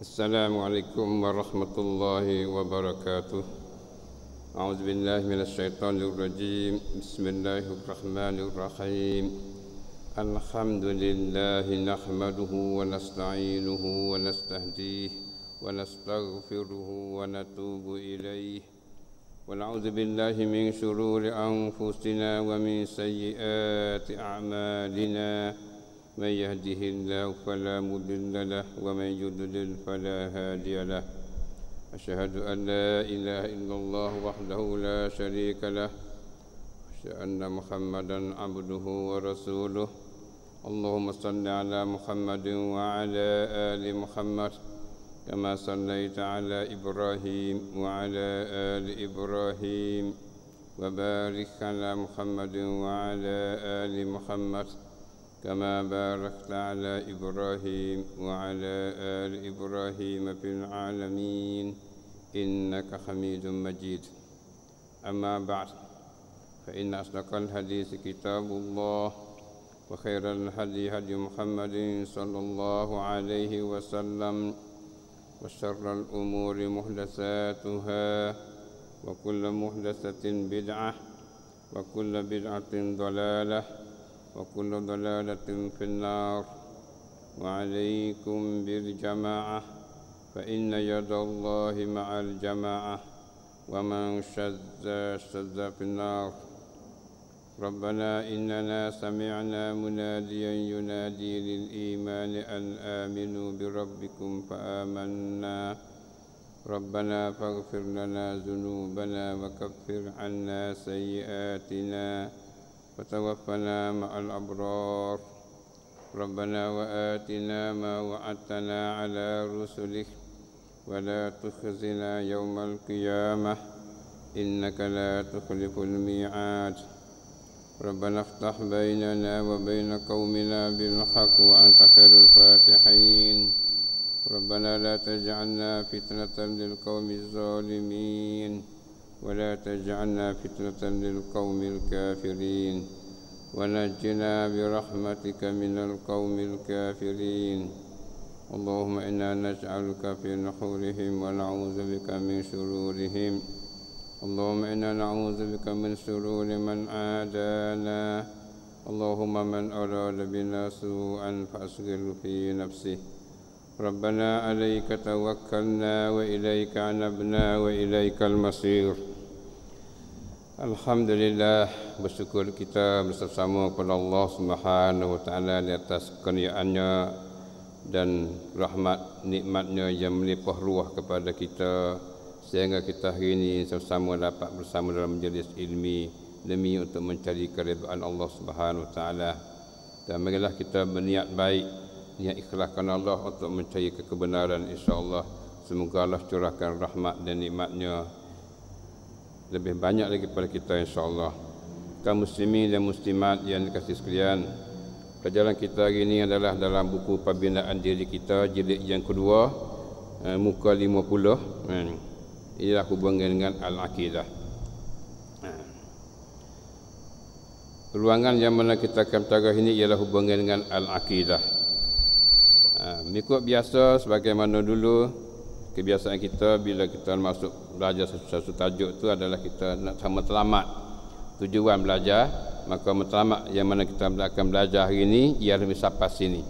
Assalamualaikum warahmatullahi wabarakatuh. A'udzu billahi minasyaitonir rajim. Bismillahirrahmanirrahim. Alhamdulillahi nahmaduhu wa nasta'inuhu wa nastahdihi wa nastaghfiruhu wa natubu ilaihi. Wa na'udzu billahi min shururi anfusina wa min sayyiati a'malina. من يهده الله فلا مضل له ومن يضلل فلا هادي له أشهد أن لا إله إلا الله وحده لا شريك له أشهد أن محمدا عبده ورسوله اللهم صل على محمد وعلى آل محمد كما صليت على إبراهيم وعلى آل إبراهيم وبارك على محمد وعلى آل محمد كما باركت على إبراهيم وعلى آل إبراهيم في العالمين إنك حميد مجيد. أما بعد فإن أصدق الحديث كتاب الله وخير الهدي هدي محمد صلى الله عليه وسلم وشر الأمور محدثاتها وكل محدثة بدعة وكل بدعة ضلالة وكل ضلالة في النار وعليكم بالجماعة فإن يد الله مع الجماعة ومن شذ في النار. ربنا إننا سمعنا مناديا ينادي للإيمان أن آمنوا بربكم فآمنا ربنا فاغفر لنا ذنوبنا وكفر عنا سيئاتنا وتوفنا مع الأبرار. ربنا وآتنا ما وعدتنا على رسلك ولا تخزنا يوم القيامة إنك لا تخلف الميعاد. ربنا افتح بيننا وبين قومنا بالحق وأنت خير الفاتحين. ربنا لا تجعلنا فتنة للقوم الظالمين ولا تجعلنا فتنة للقوم الكافرين ونجنا برحمتك من القوم الكافرين. اللهم إنا نجعلك في نحورهم ونعوذ بك من شرورهم. اللهم إنا نعوذ بك من شرور من عادانا. اللهم من أراد بنا سوءا فأشغله في نفسه. ربنا عليك توكلنا وإليك أنبنا وإليك المصير. Alhamdulillah, bersyukur kita bersama kepada Allah Subhanahu wa taala di atas kurniaannya dan rahmat nikmatnya yang melimpah ruah kepada kita sehingga kita hari ini sama-sama dapat bersama dalam majlis ilmi demi untuk mencari keridhaan Allah Subhanahu wa taala. Dan marilah kita berniat baik, niat ikhlas kerana Allah untuk mencari kebenaran, insya-Allah. Semoga Allah curahkan rahmat dan nikmatnya lebih banyak lagi kepada kita, insya-Allah. Kaum muslimin dan muslimat yang dikasihi sekalian, pelajaran kita hari ini adalah dalam buku Pembinaan Diri Kita jilid yang kedua, muka 50. Ialah hubungan dengan al-aqidah. Ruangan yang mana kita akan bicara ini ialah hubungan dengan al-aqidah. Mengikut biasa sebagaimana dulu kebiasaan kita bila kita masuk belajar satu tajuk itu adalah kita nak sama matlamat tujuan belajar, maka matlamat yang mana kita akan belajar hari ini ialah sampai sini.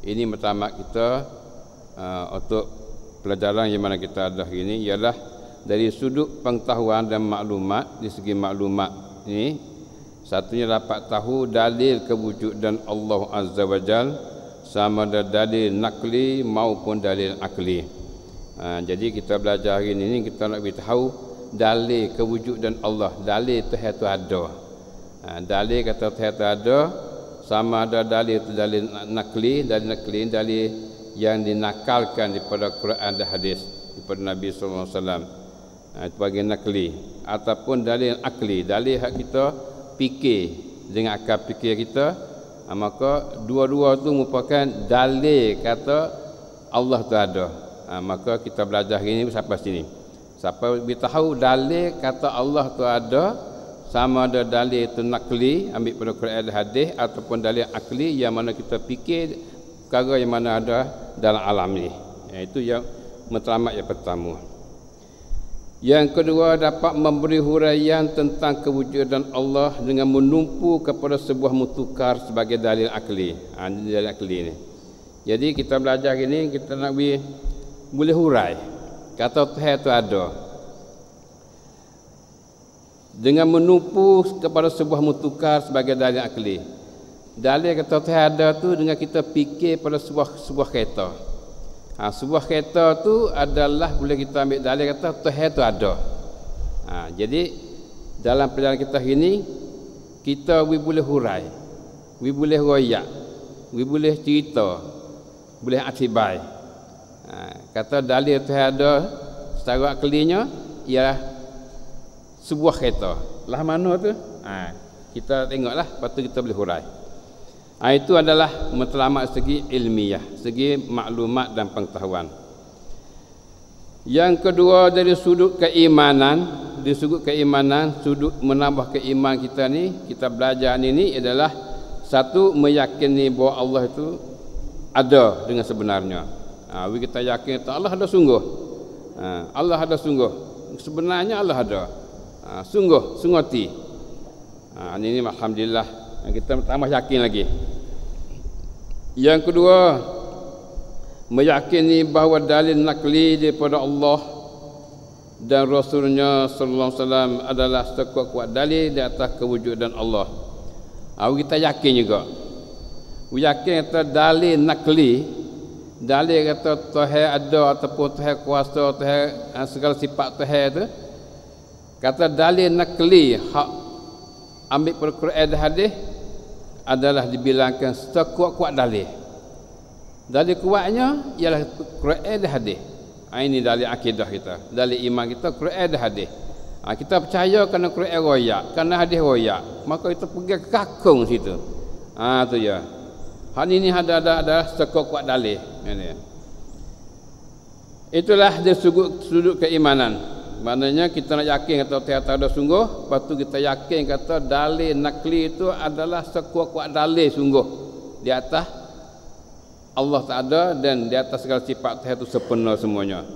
Ini matlamat kita untuk pelajaran yang mana kita ada hari ini ialah dari sudut pengetahuan dan maklumat. Di segi maklumat ini, satunya dapat tahu dalil kewujudan Allah Azza wa Jal, sama ada dalil nakli maupun dalil akli. Jadi kita belajar hari ini kita nak beritahu dalil kewujudan Allah, dalil Tuhan itu ada. Dalil kata Tuhan itu ada, sama ada dalil itu dalil nakli, dalil yang dinakalkan daripada Quran dan hadis daripada Nabi sallallahu alaihi wasallam. Itu bagian nakli, ataupun dalil akli, dalil hak kita fikir dengan akal fikir kita. Maka dua-dua itu merupakan dalil kata Allah itu ada. Maka kita belajar hari ini sampai sini. Sampai beritahu dalil kata Allah tu ada, sama ada dalil itu nakli ambil pada Quran dan hadis, ataupun dalil akli yang mana kita fikir perkara yang mana ada dalam alam ni. Itu yang matlamat yang pertama. Yang kedua, dapat memberi huraian tentang kewujudan Allah dengan menumpu kepada sebuah mutukar sebagai dalil akli. Dalil akli ni. Jadi kita belajar ini, kita nak boleh hurai kata Tuhan itu ada dengan menumpu kepada sebuah mutukar sebagai dalil akli. Dalil kata Tuhan ada tu dengan kita fikir pada sebuah kereta. Sebuah kereta tu adalah boleh kita ambil dalil kata Tuhan tu ada. Jadi dalam perjalanan kita ini kita boleh hurai, boleh royak, boleh cerita, boleh atibai. Kata dalil Tuhan ada secara aklinya ialah sebuah kereta. Lah mana tu? Kita tengoklah, lepas tu kita boleh hurai. Itu adalah matlamat segi ilmiah, segi maklumat dan pengetahuan. Yang kedua dari sudut keimanan, sudut menambah keimanan kita ni, kita belajar ini adalah satu, meyakini bahawa Allah itu ada dengan sebenarnya. Kita yakin Allah ada sungguh. Allah ada sungguh. Sebenarnya Allah ada. Sungguh hati. Ini alhamdulillah kita tambah yakin lagi. Yang kedua, meyakini bahawa dalil nakli daripada Allah dan Rasulnya sallallahu alaihi wasallam adalah sekuat-kuat dalil di atas kewujudan Allah. Kita yakin juga. Yakin kata dalil nakli, dalil kata Tuhan ada ataupun Tuhan kuasa, Tuhan segala sifat Tuhan itu, kata dalil nakli hak ambil pada Quran dan hadis adalah dibilangkan sekuat-kuat dalil. Dalil kuatnya ialah Quran dan hadis. Ini dalil akidah kita, dalil iman kita Quran dan hadis. Kita percaya kerana Quran royak, kerana hadis royak, maka kita pergi ke kakung situ. Tu ya. Hal ini ada sekuat-kuat dalil. Itulah dari sudut keimanan. Maknanya kita nak yakin kata Tuhan ada sungguh, lepas tu kita yakin kata dalil nakli itu adalah sekuat-kuat dalil sungguh di atas Allah tak ada dan di atas segala sifat Tuhan itu sempurna semuanya.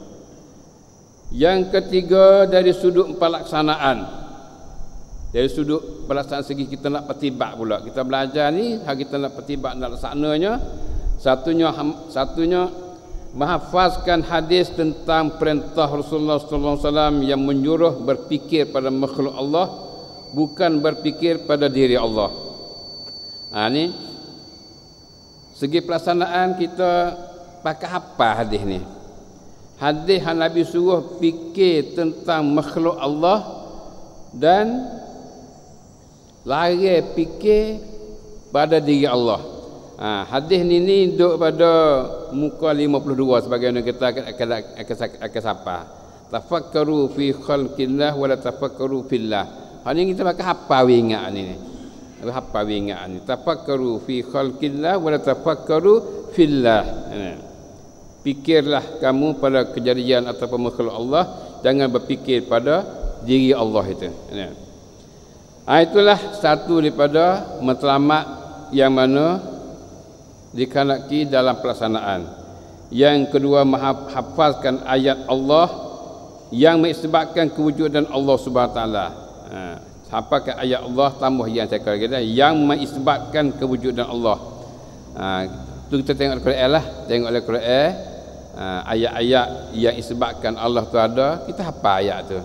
Yang ketiga dari sudut pelaksanaan. Dari sudut pelaksanaan segi kita nak pertibak pula. Kita belajar ni, kita nak pertibak nak laksananya. Satunya menghafazkan hadis tentang perintah Rasulullah sallallahu alaihi wasallam yang menyuruh berfikir pada makhluk Allah, bukan berfikir pada diri Allah. Ni segi pelaksanaan kita pakai apa hadis ni? Hadis yang Nabi suruh fikir tentang makhluk Allah dan lari fikir pada diri Allah. Hadis ni duduk pada muka 52 sebagaimana kita akan sapa. Tafakkaru fi khalqillah wa la tafakkaru fillah. Hal ni kita pakai apa we ingat ni. Apa we ingat ni? Tafakkaru fi khalqillah wa la tafakkaru fillah. Fikirlah kamu pada kejadian ataupun makhluk Allah, jangan berfikir pada diri Allah itu. Itulah satu daripada matlamat yang mana dikanaki dalam pelaksanaan. Yang kedua, menghafazkan ayat Allah yang mengisbatkan kewujudan Allah Subhanahu Wa Taala. Hafazkan ayat Allah tambah yang saya kata yang mengisbatkan kewujudan Allah. Tu kita tengok Al-Quran lah, tengok Al-Quran ayat-ayat yang isbatkan Allah tu ada, kita hafal ayat tu.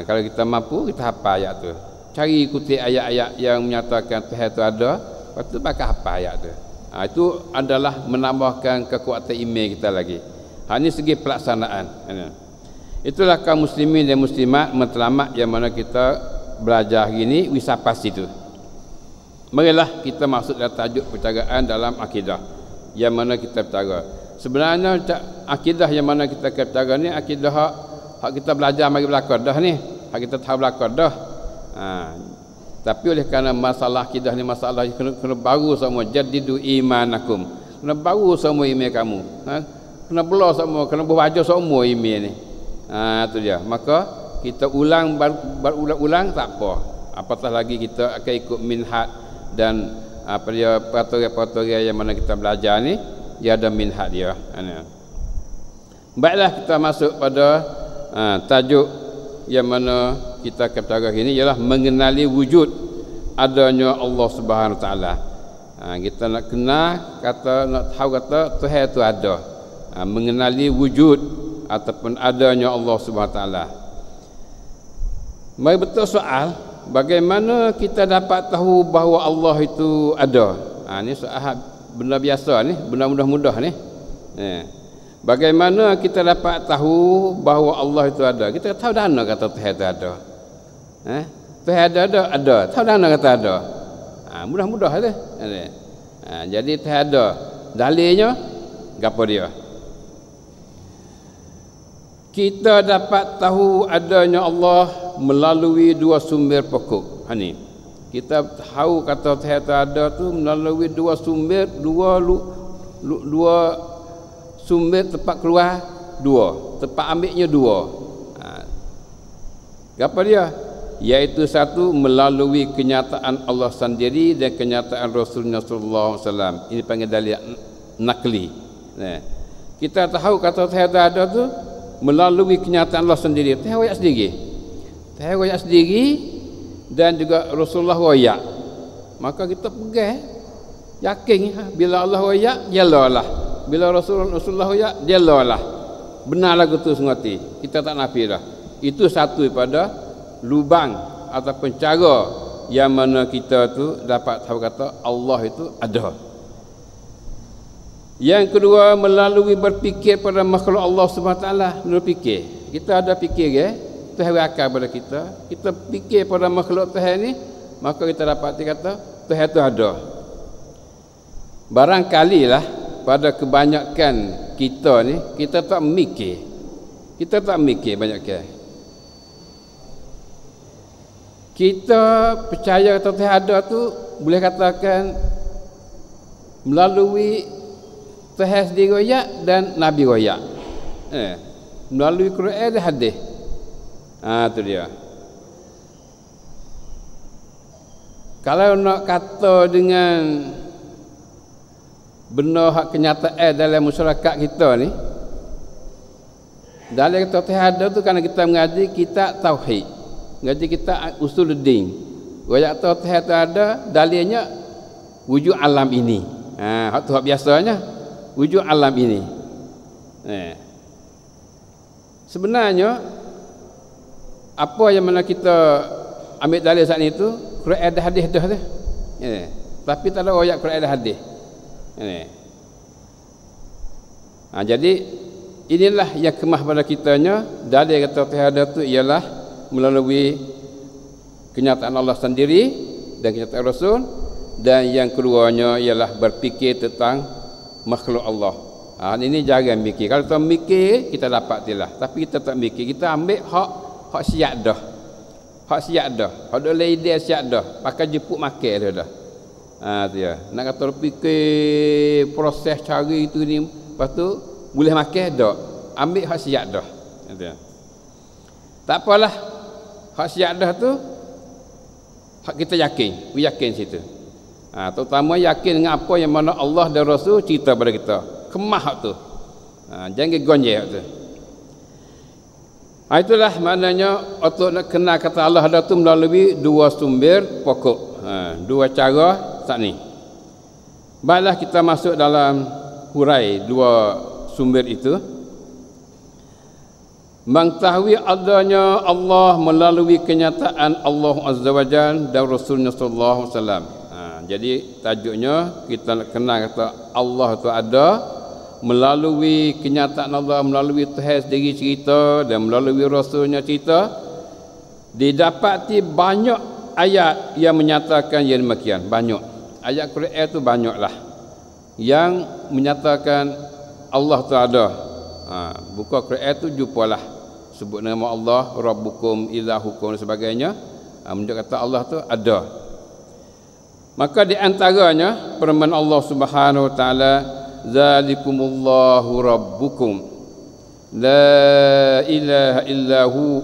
Kalau kita mampu, kita hafal ayat tu. Cari ikuti ayat-ayat yang menyatakan Tuhan tu ada, lepas tu pakai hafal ayat tu. Itu adalah menambahkan kekuatan iman kita lagi. Ini segi pelaksanaan. Itulah kaum muslimin dan muslimat matlamat yang mana kita belajar hari ini, wisapas itu. Marilah kita masuk dalam tajuk percakapan dalam akidah yang mana kita bicara. Sebenarnya akidah yang mana kita bicara ni akidah hak kita belajar mari belakang dah ni. Hak kita tahu belakang dah. Tapi oleh kerana masalah akidah ni masalah kena baru semua, jadidu imanakum. Kena baru semua iman kamu. Kena belah semua, kena berwajah semua iman ni. Tu dia. Maka kita ulang berulang-ulang tak apa. Apatah lagi kita akan ikut minhaj dan apa dia peraturan-peraturan yang mana kita belajar ni, dia ada minhaj dia. Baiklah, kita masuk pada tajuk yang mana kita kata hari ini ialah mengenali wujud adanya Allah Subhanahu Wa Taala. Kita nak kenal, nak tahu kata Tuhan itu ada. Mengenali wujud ataupun adanya Allah Subhanahu Wa Taala. Mari betul soal, bagaimana kita dapat tahu bahawa Allah itu ada? Ini soal benda biasa ni, benda mudah-mudah ni. Bagaimana kita dapat tahu bahawa Allah itu ada? Kita tahu dah mana kata Tuhan itu ada. Tuhan ada. Tahu dah mana kata ada. Mudah-mudah saja. Jadi Tuhan ada. Dalilnya gapo dia? Kita dapat tahu adanya Allah melalui dua sumber pokok. Ni. Kita tahu kata Tuhan itu ada tu melalui dua sumber, dua sumber tempat keluar dua, tempat ambilnya dua. Apa dia? Iaitu satu melalui kenyataan Allah sendiri dan kenyataan Rasulullah sallallahu alaihi wasallam. Ini panggil dalil nakli. Kita tahu kata Tuhan ada tu melalui kenyataan Allah sendiri. Tuhan royak sendiri. Tuhan royak sendiri dan juga Rasulullah royak. Maka kita pegang yakin bila Allah royak jelalah. Bila Rasulullah royak jelalah. Benar lagu tu sengati. Kita tak nafi dah. Itu satu daripada lubang ataupun cara yang mana kita tu dapat tahu kata Allah itu ada. Yang kedua melalui berfikir pada makhluk Allah Subhanahu taala, berfikir. Kita ada fikir Tuhan akal pada kita. Kita fikir pada makhluk Tuhan ni, maka kita dapat kata Tuhan itu ada. Barangkalilah pada kebanyakan kita ni kita tak mikir. Kita tak mikir banyak kita percaya kata Tuhan ada tu boleh katakan melalui Tuhan sendiri royak dan Nabi royak. Melalui Quran dan hadis. Tu dia. Kalau nak kata dengan benar hak kenyataan dalam masyarakat kita ni, dalam kata Tuhan ada tu kerana kita mengaji kitab tauhid. Ngaji kita usuluddin. Royak Tuhan tu ada dalilnya wujud alam ini. Hak tu hak biasanya wujud alam ini. Sebenarnya apa yang mana kita ambil dalil saat itu Quran dan hadis dah tu. Tapi tak ada royak Quran dan hadis. Jadi inilah yang kemah pada kitanya dalil kata Tuhan ada tu ialah melalui kenyataan Allah sendiri dan kenyataan Rasul, dan yang keduanya ialah berfikir tentang makhluk Allah. Ini jangan mikir. Kalau kita mikir kita dapat tilah, tapi kita tak mikir, kita ambil hak siap dah. Hak siap dah. Hak dah ide siap dah. Pakai jepuk makan dah. Tu ya. Nak kata fikir proses cari itu ni, lepas tu boleh makan dak. Ambil hak siap dah. Tu. Tak apalah. Hak siap dah tu hak kita yakin, yakin situ. Terutama yakin dengan apa yang mana Allah dan Rasul cerita pada kita. Kemah hak tu. Jangan gonjek hak tu. Itulah maknanya untuk nak kenal kata Allah ada tu melalui dua sumber pokok. Dua cara saat ni. Baiklah kita masuk dalam hurai dua sumber itu. Mengetahui adanya Allah melalui kenyataan Allah Azza wa Jalla dan Rasulnya sallallahu alaihi wasallam. Jadi tajuknya kita nak kenal kata Allah itu ada melalui kenyataan Allah, melalui Tuhan sendiri cerita dan melalui Rasulnya cerita. Didapati banyak ayat yang menyatakan yang demikian. Banyak ayat Quran itu banyaklah yang menyatakan Allah itu ada. Buka Quran itu jumpalah sebut nama Allah, Rabbukum, Ilahukum dan sebagainya. Menunjuk kata Allah tu ada. Maka di antaranya firman Allah Subhanahu wa taala, Zalikumullahu Rabbukum la ilaha illahu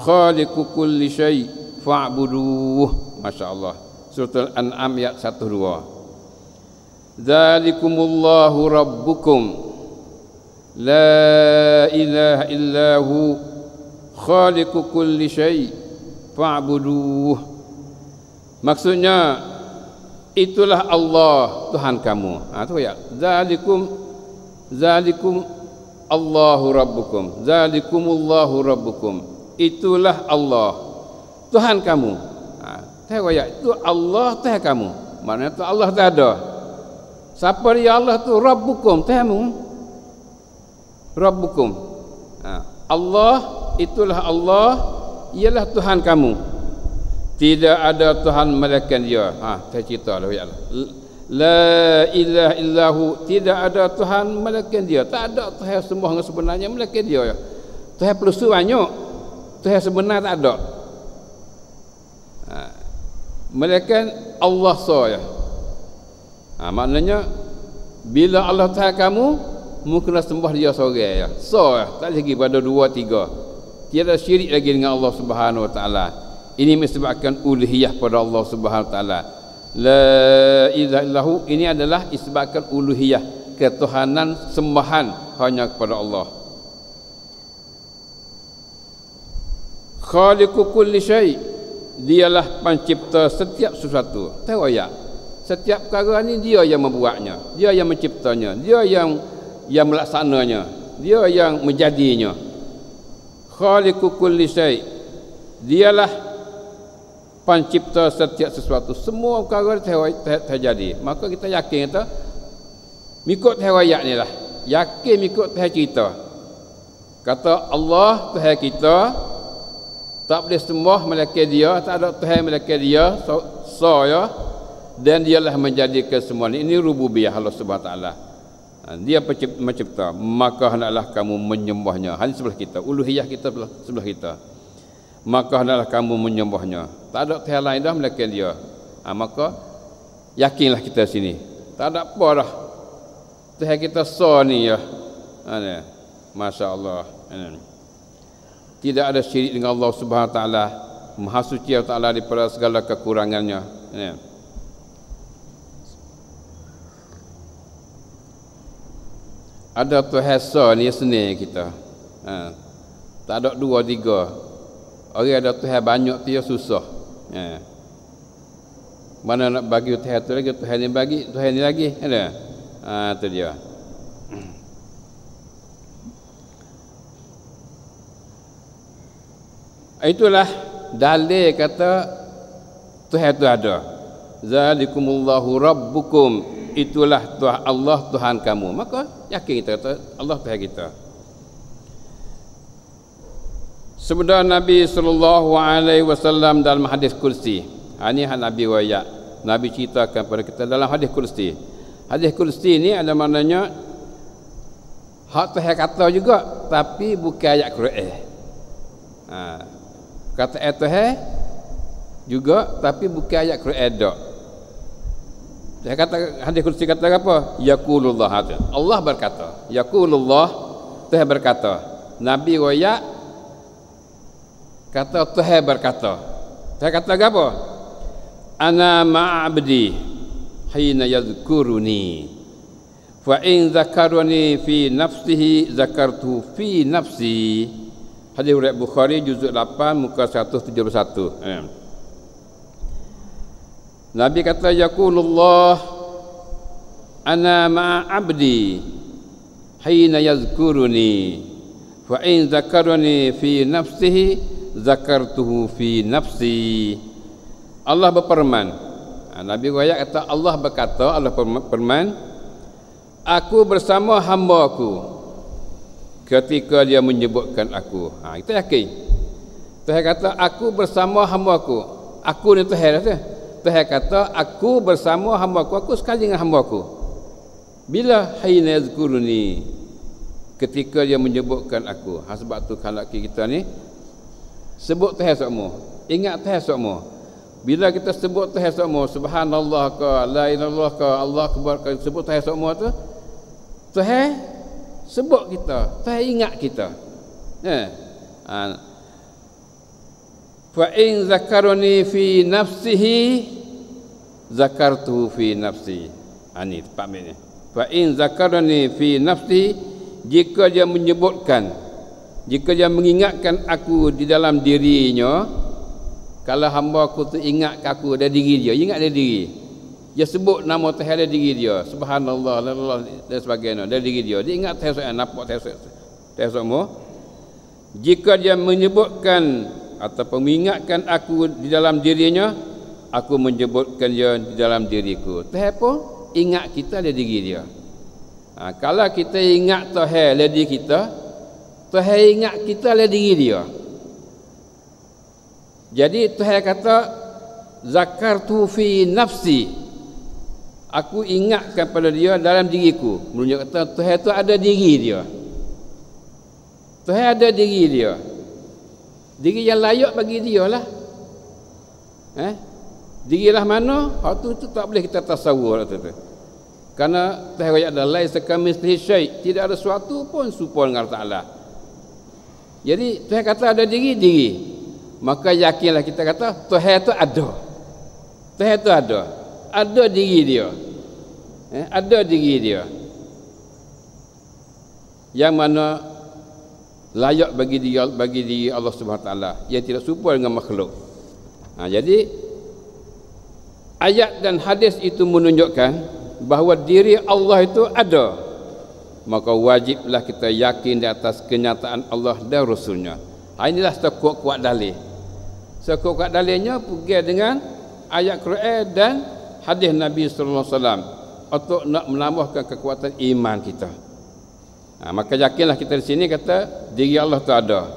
khaliqu kulli syai fa'buduh. Masya-Allah. Surah Al-An'am ayat 1-2. Zalikumullahu Rabbukum la ilaha illahu khaliqu kulli syai' fa'buduh. Maksudnya itulah Allah Tuhan kamu. Tu ya. Zalikum Allahu rabbukum. Zalikumullahu rabbukum. Itulah Allah Tuhan kamu. Itu Allah Tuhan kamu. Maknanya tu Allah tak ada. Siapa dia Allah tu? Rabbukum, Tuhanmu. Rabbukum. Allah itulah Allah, ialah Tuhan kamu. Tidak ada Tuhan melainkan Dia. Saya cerita lah ya Allah. La ilaha illahu, tidak ada Tuhan melainkan Dia. Tak ada Tuhan semua yang sebenarnya melainkan Dia. Tuhan pelusu banyak. Tuhan sebenar tak ada. Melainkan Allah saja. Maknanya bila Allah Tuhan kamu, mungkin sembah Dia seorang ya. Tak lagi pada dua tiga. Tiada syirik lagi dengan Allah Subhanahu Wa Taala. Ini disebabkan uluhiyah pada Allah Subhanahu Wa Taala. La ilaha illahu, ini adalah disebabkan uluhiyah, ketuhanan sembahan hanya kepada Allah. Khaliqu kulli syai', dialah pencipta setiap sesuatu. Tahu ya? Setiap perkara ni Dia yang membuatnya, Dia yang menciptanya, Dia yang melaksananya, Dia yang menjadinya. Khaliqu kulli syai', dialah pencipta setiap sesuatu. Semua perkara terjadi. Maka kita yakin kita mengikut riwayat ni lah. Yakin mengikut cerita. Kata Allah Tuhan kita, tak boleh sembah melainkan Dia, tak ada Tuhan melainkan Dia, ya. Dan Dialah menjadikan semua ini. Ini rububiyah Allah Subhanahu Wa Taala. Dia mencipta, maka hendaklah kamu menyembahnya. Hanya sebelah kita, uluhiyah kita sebelah kita. Maka hendaklah kamu menyembahnya. Tak ada Tuhan lain dah melainkan Dia. Maka yakinlah kita sini. Tak ada apa dah. Tuhan kita ni ya. Masya-Allah. Tidak ada syirik dengan Allah Subhanahu Wa Taala. Maha suci Allah Taala daripada segala kekurangannya. Ada Tuhan ni seni kita. Tak ada dua tiga. Orang ada Tuhan banyak tu ya susah. Mana nak bagi Tuhan tu lagi, Tuhan ni bagi, Tuhan ni lagi. Ada. Tu dia. Itulah dalil kata Tuhan itu ada. Zalikumullahu rabbukum, itulah Tuhan Allah Tuhan kamu. Maka yakin kita kata Allah Tuhan kita. Sebenarnya Nabi SAW dalam hadis kursi. Ini Nabi wayak. Nabi ceritakan kepada kita dalam hadis kursi. Hadis kursi ini ada maknanya hak Tuhan kata juga, tapi bukan ayat Quran. Kata ayat Tuhan juga, tapi bukan ayat Quran dak. Dia kata hadis kursi kata apa? Yaqulullah. Allah berkata. Yaqulullah, Tuhan berkata. Nabi wayak kata Tuhan berkata. Tuhan kata apa? Ana ma'abdi hina yadhkuruni fa in zakaruni fi nafsihi zakartu fi nafsi. Hadis riwayat Bukhari juzuk 8 muka 171. Nabi kata yaqulullah ana ma'abdi hina yadhkuruni fa in zakaruni fi nafsihi zakartuhu fi nafsi. Allah berfirman. Nabi riwayat kata Allah berkata, Allah berfirman, aku bersama hamba-Ku ketika dia menyebutkan aku. Kita yakin. Tuhan kata aku bersama hamba-Ku. Aku ni Tuhan dah. Tuhan kata aku bersama hamba-Ku, aku sekali dengan hamba-Ku. Bila hayna yazkuruni, ketika dia menyebutkan aku. Sebab tu kalau kita ni sebut Tuhan semua, ingat Tuhan semua. Bila kita sebut Tuhan semua, subhanallah ke, la ilaha illallah ke, Allah akbar ke, sebut Tuhan semua tu, Tuhan sebut kita, Tuhan ingat kita. Fa in zakaruni fi nafsihi zakartu fi nafsi. Ini tepat ni. Fa in zakaruni fi nafsi, jika dia menyebutkan, jika dia mengingatkan aku di dalam dirinya, kalau hamba aku tu ingat aku dari diri dia, ingat dari diri, dia sebut nama Tuhan dari diri dia, subhanallah, lalala, dan sebagainya, dari diri dia, dia ingat Tuhan, nampak Tuhan semua. Jika dia menyebutkan atau mengingatkan aku di dalam dirinya, aku menyebutkan dia di dalam diriku. Tuhan pun ingat kita dari diri dia. Kalau kita ingat Tuhan dari diri kita, Tuhan ingat kita dari diri dia. Jadi Tuhan kata, zakartu fi nafsi, aku ingatkan pada dia dalam diriku. Menunjuk kata Tuhan itu ada diri dia. Tuhan ada diri dia. Diri yang layak bagi dia lah. Dirilah mana? Hak tu tak boleh kita tasawur tu. Karena Tuhan ayat adalah laisa kamitslihi syai', tidak ada sesuatu pun serupa dengan Allah Taala. Jadi Tuhan kata ada diri. Maka yakinlah kita kata Tuhan itu ada. Tuhan itu ada. Ada diri dia. Ada diri dia. Yang mana layak bagi diri Allah Subhanahu Wa Taala, yang tidak serupa dengan makhluk. Jadi ayat dan hadis itu menunjukkan bahawa diri Allah itu ada. Maka wajiblah kita yakin di atas kenyataan Allah dan Rasulnya. Inilah sekuat-kuat dalil. Sekuat-kuat dalilnya pergi dengan ayat Quran dan hadis Nabi sallallahu alaihi wasallam untuk nak menambahkan kekuatan iman kita. Maka yakinlah kita di sini kata diri Allah tu ada.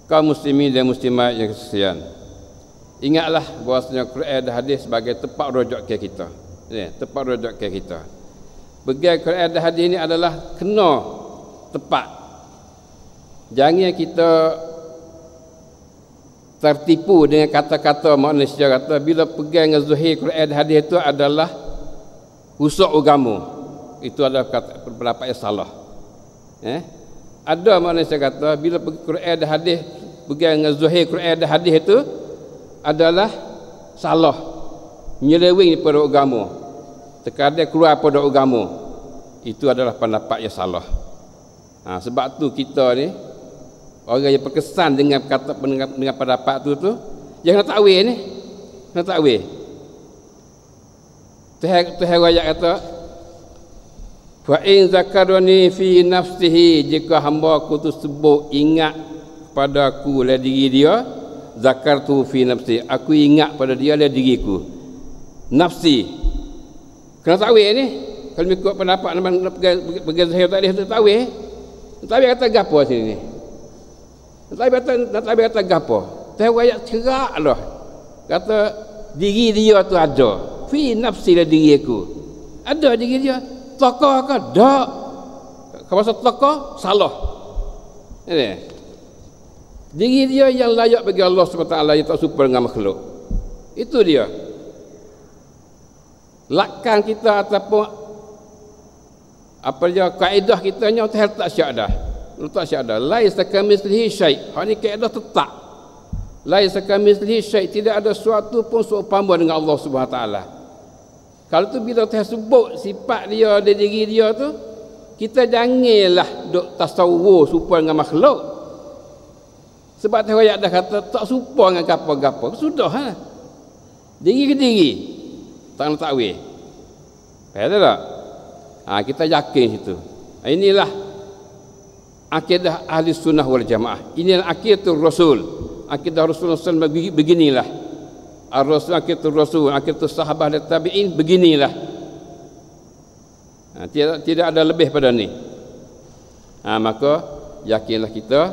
Kaum muslimin dan muslimat yang sekalian, ingatlah bahawasanya Quran dan hadis sebagai tempat rujuk kita. Tempat rujuk kita. Pegang Quran dan hadis ini adalah kena tepat. Jangan kita tertipu dengan kata-kata manusia kata bila pegang dengan zahir Quran dan hadis itu adalah usul agama. Itu adalah pendapat yang salah. Ada manusia kata bila Quran dan hadis pegang dengan zahir Quran dan hadis itu adalah salah, menyeleweng daripada agama, terkadang keluar pada agama. Itu adalah pendapat yang salah. Sebab tu kita ni orang yang berkesan dengan kata dengan pendapat tu jangan takwil ni. Nak takwil. Tuhan ayat kata fa in zakarani fi nafsihi, jika hamba aku tu sebut ingat padaku lah diri dia, zakartu fi nafsi, aku ingat pada dia lah diriku. Nafsi. Kena takwil ni. Kalau ikut pendapat pegang zahir tadi tu takwil. Takwil kata gapo sini ni? Takwil kata gapo? Tahu ayat cerak lah. Kata diri dia tu ada. Fi nafsi lah diriku. Ada diri dia. Tokoh ke? Tak. Kalau masa tokoh, salah. Ini. Diri dia yang layak bagi Allah SWT yang tak serupa dengan makhluk. Itu dia. Lakkan kita ataupun apa dia kaedah kita nya tak syak dah. Tak syak dah. Laisa kamitslihi syai'. Hak ni kaedah tetap. Laisa kamitslihi syai', tidak ada sesuatu pun seumpama dengan Allah Subhanahu Wa Taala. Kalau tu bila Tuhan sebut sifat dia dari diri dia tu, kita janganlah duk tasawur serupa dengan makhluk. Sebab Tuhan ayat dah kata tak serupa dengan gapo-gapo. Sudahlah. Diri ke diri. Tak nak takwil. Faham tak? Kita yakin situ. Inilah akidah ahli sunnah wal jamaah. Inilah akidah Rasul. Akidah Rasulullah SAW beginilah. Ar-Rasul, akidah Rasul, akidah sahabat dan tabi'in beginilah. Tidak ada lebih pada ni. Maka yakinlah kita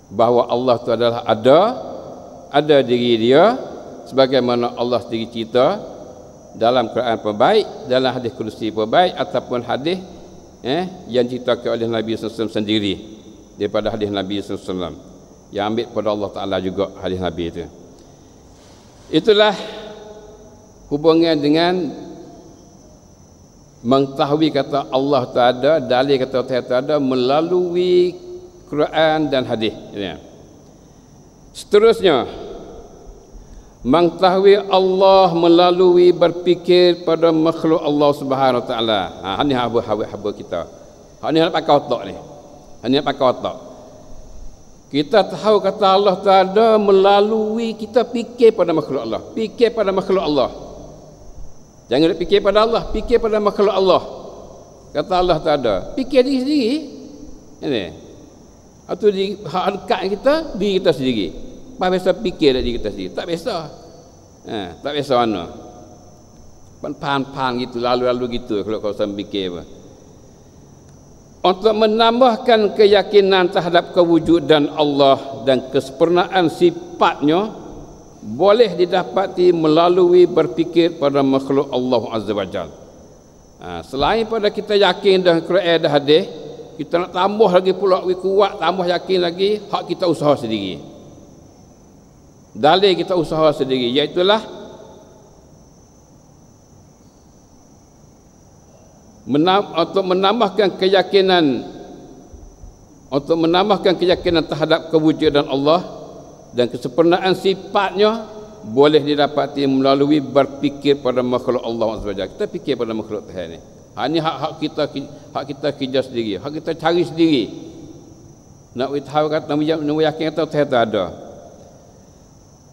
bahawa Allah itu adalah ada diri dia sebagaimana Allah sendiri cerita dalam Quran pun baik, dalam hadis kursi pun baik, ataupun hadis yang diceritakan oleh Nabi SAW sendiri daripada hadis Nabi SAW yang ambil pada Allah Ta'ala juga hadis Nabi itu. Itulah hubungan dengan mengetahui kata Allah itu ada, dalil kata Tuhan itu ada melalui Quran dan hadis. Seterusnya, mengetahui Allah melalui berfikir pada makhluk Allah Subhanahu Wa Taala. Ini haba kita. Hak ni nak pakai otak ni. Hak ni nak pakai otak. Kita tahu kata Allah Ta'ala melalui kita fikir pada makhluk Allah. Fikir pada makhluk Allah. Jangan fikir pada Allah, fikir pada makhluk Allah. Kata Allah Ta'ala, fikir diri sendiri. Ini. Atau di hak dekat kita, diri kita sendiri. Apa biasa fikir diri kita sendiri? Tak biasa. Tak biasa mana. Pan-pan gitu, lalu-lalu gitu kalau kau sambil fikir apa. Untuk menambahkan keyakinan terhadap kewujudan Allah dan kesempurnaan sifatnya boleh didapati melalui berfikir pada makhluk Allah Azza wa Jalla. Selain pada kita yakin dah Quran dah hadis, kita nak tambah lagi pula kuat, tambah yakin lagi, hak kita usaha sendiri. Dalil kita usaha sendiri, iaitulah untuk menambahkan keyakinan terhadap kewujudan Allah dan kesempurnaan sifatnya boleh didapati melalui berfikir pada makhluk Allah SWT. Kita fikir pada makhluk Tuhan ni. Ini hak kita kerja sendiri, hak kita cari sendiri. Nak tahu kata nak yakin kata Tuhan tak ada.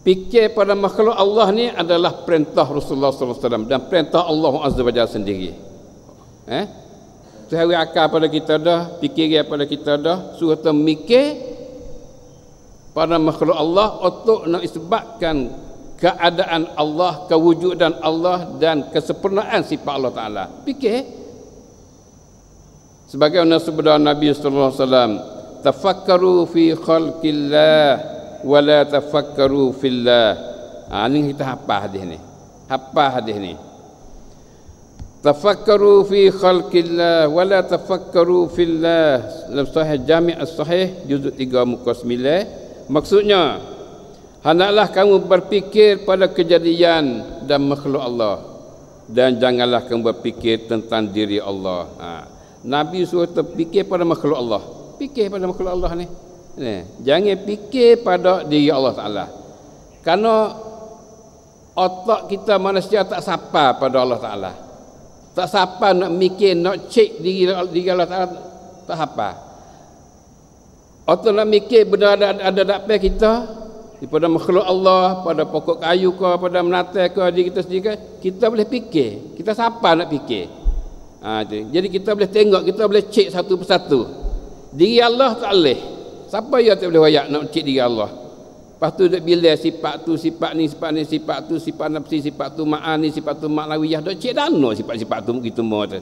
Fikir pada makhluk Allah ni adalah perintah Rasulullah SAW dan perintah Allah SWT sendiri. Tuhan akal pada kita dah, fikir pada kita dah, suruh kita mikir pada makhluk Allah untuk nak isbatkan keadaan Allah, kewujudan Allah dan kesempurnaan sifat Allah Ta'ala. Fikir. Sebagaimana sabda Nabi sallallahu alaihi wasallam, tafakkaru fi khalqillah wa la tafakkaru fillah. Ni kita hafal hadis ni. Hafal hadis ni. Tafakkaru fi khalqillah wa la tafakkaru fillah. Dalam Sahih Jami' As-Sahih juzuk 3 muka 9. Maksudnya, hendaklah kamu berfikir pada kejadian dan makhluk Allah dan janganlah kamu berfikir tentang diri Allah. Nabi suruh terfikir pada makhluk Allah. Fikir pada makhluk Allah ni. Jangan fikir pada diri Allah Ta'ala. Karena otak kita manusia tak sampai pada Allah Ta'ala. Tak sampai nak mikir, nak cek diri Allah Ta'ala, tak sampai. Atau nak mikir benda ada depan kita, pada makhluk Allah, pada pokok kayu ke, pada menatai ke, diri kita sendiri ke, kita boleh fikir. Kita sampai nak fikir. Jadi kita boleh tengok, kita boleh cek satu persatu. Diri Allah tak boleh. Siapa yang tak boleh wayak nak cek diri Allah? Lepas tu duk bila sifat tu, sifat ni, sifat ni, sifat tu, sifat nafsi, sifat tu ma'ani, sifat tu ma'nawiyah. Duk cek dana sifat-sifat tu gitu semua tu.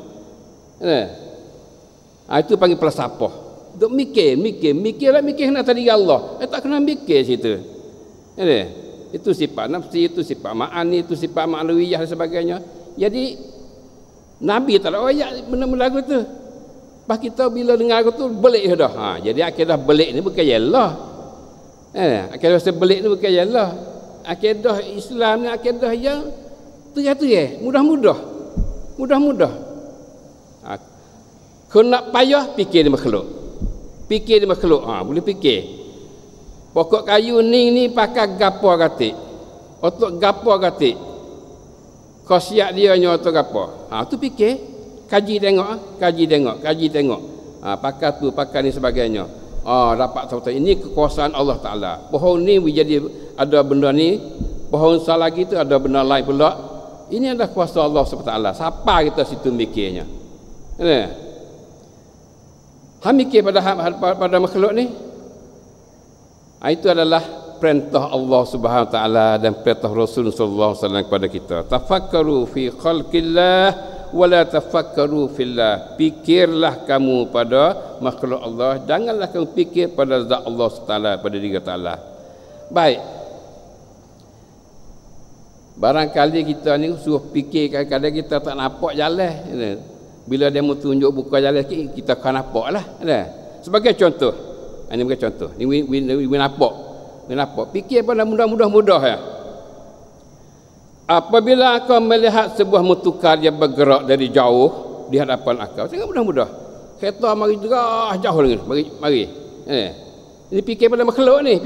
Itu panggil falsafah. Duk mikir nak tadi Allah. Tak kena mikir situ. Itu sifat nafsi, itu sifat ma'ani, itu sifat ma'nawiyah dan sebagainya. Jadi Nabi tak ada ayat benda-benda lagu tu. Pas kita bila dengar lagu tu belik dah. Jadi akidah belik ni bukan ialah. Akidah sebelik ni bukan ialah. Akidah Islam ni akidah yang teratur, mudah-mudah. Kau nak payah fikir di makhluk. Boleh fikir. Pokok kayu ni pakai gapo gatik. Untuk gapo gatik. Khasiat dia nya untuk gapo. Tu fikir, kaji tengok. Pakai tu, pakai ni sebagainya. Dapat tahu ini kekuasaan Allah Ta'ala. Pohon ni jadi ada benda ni, pohon salah lagi tu ada benda lain pula. Ini adalah kuasa Allah SWT. Siapa kita situ mikirnya? Mikir pada makhluk ni. Itu adalah perintah Allah Subhanahu Wa Taala dan perintah Rasul sallallahu alaihi wasallam kepada kita. Tafakkaru fi khalqillah wa la tafakkaru fillah. Fikirlah kamu pada makhluk Allah, janganlah kamu fikir pada zat Allah Taala, pada diri Taala. Baik. Barangkali kita ni suruh fikir, kadang-kadang kita tak nampak jalan. Bila dia mau tunjuk buka jalan kita akan nampaklah. Sebagai contoh. Ini bukan contoh. Ini nampak. Fikir pada mudah ya. Apabila kau melihat sebuah mutukar yang bergerak dari jauh di hadapan akau, sangat mudah. Kereta mari derah jauh lagi. Mari. Ini fikir pada makhluk ni,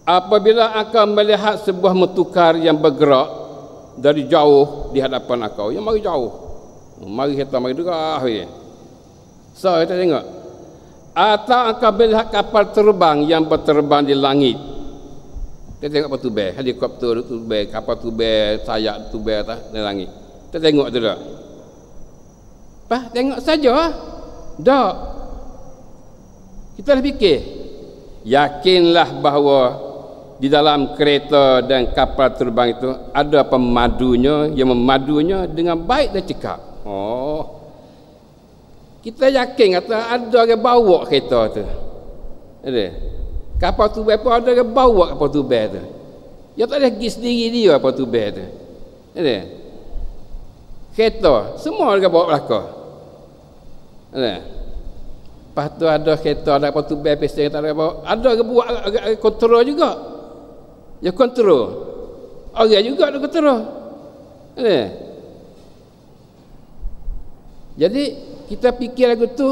Apabila akau melihat sebuah mutukar yang bergerak dari jauh di hadapan akau, yang mari jauh. Mari kereta mari derah. So kita tengok. Atau engkau melihat kapal terbang yang berterbang di langit. Kita tengok apa tubai, helikopter tubai, kapal tubai, sayap tubai atas di langit. Kita tengok tu tak? Apa? Tengok saja. Tak. Kita dah fikir. Yakinlah bahawa di dalam kereta dan kapal terbang itu ada pemadunya yang memadunya dengan baik dan cekap. Oh. Kita yakin kata ada orang bawa kereta tu. Ada. Kapal tu pun ada orang bawa kapal tu tu. Dia tak ada pergi sendiri dia kapal tu tu. Ada. Kereta semua orang bawa belakang. Ada. Lepas tu ada kereta ada kapal tu pesing tak ada bawa. Ada orang buat agak kontrol juga. Ya kontrol. Orang juga ada kontrol. Ada. Jadi kita fikir lagu tu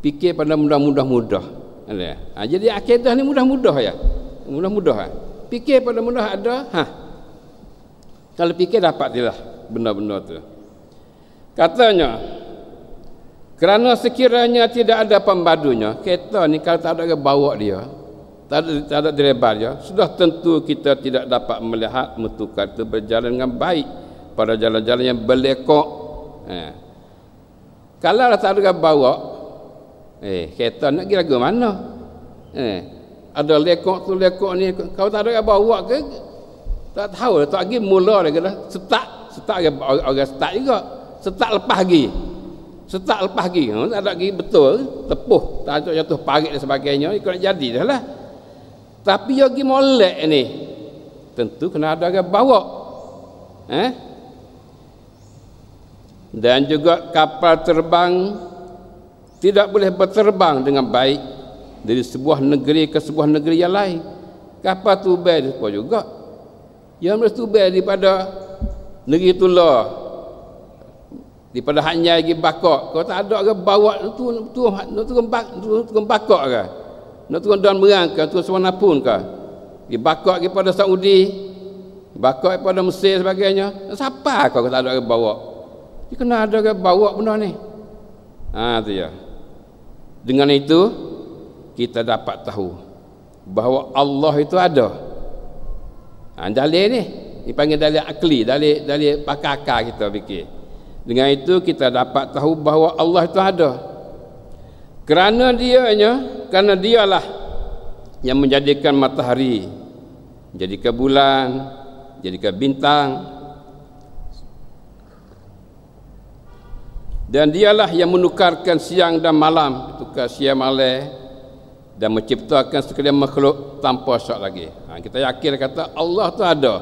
fikir pada mudah-mudah. Jadi akidah ni mudah-mudah ya. Mudah-mudah. Fikir pada mudah ada. Kalau fikir dapatlah benda-benda tu. Katanya kerana sekiranya tidak ada pembadunya, kereta ni kalau tak ada orang bawa dia, tak ada driver dia, sudah tentu kita tidak dapat melihat mutukan itu berjalan dengan baik pada jalan-jalan yang berlekok. Kalau tak ada bawa, kereta nak pergi lagu mana? Ada lekok tu lekok ni, kalau tak ada bawa ke, tak tahu. Tak lagi mula lagi dah. Start orang start juga. Start lepas lagi. Tak ada lagi betul. Tepuh, tak ada jatuh parit dan sebagainya. Ikut nak jadi dah lah. Tapi yang pergi molek ni, tentu kena ada orang bawa. Dan juga kapal terbang tidak boleh berterbang dengan baik dari sebuah negeri ke sebuah negeri yang lain. Kapal tubai juga yang boleh tubai daripada negeri Tula, daripada Hanyai pergi Bakok. Kalau tak ada orang bawa turun Bakok ke, nak turun Don Merang ke, turun Semanapun ke, pergi Bakok pergi pada Saudi, Bakok pada Mesir sebagainya. Siapa kau tak ada orang bawa? Dia kena ada orang bawa benda ni. Tu ya. Dengan itu kita dapat tahu bahawa Allah itu ada. Dalil ni dipanggil dalil akli, dalil pakar kita fikir. Dengan itu kita dapat tahu bahawa Allah itu ada. Kerana dialah yang menjadikan matahari, menjadikan bulan, menjadikan bintang. Dan dialah yang menukarkan siang dan malam, tukar siang malam, dan menciptakan sekalian makhluk tanpa syak lagi. Kita yakin kata Allah tu ada.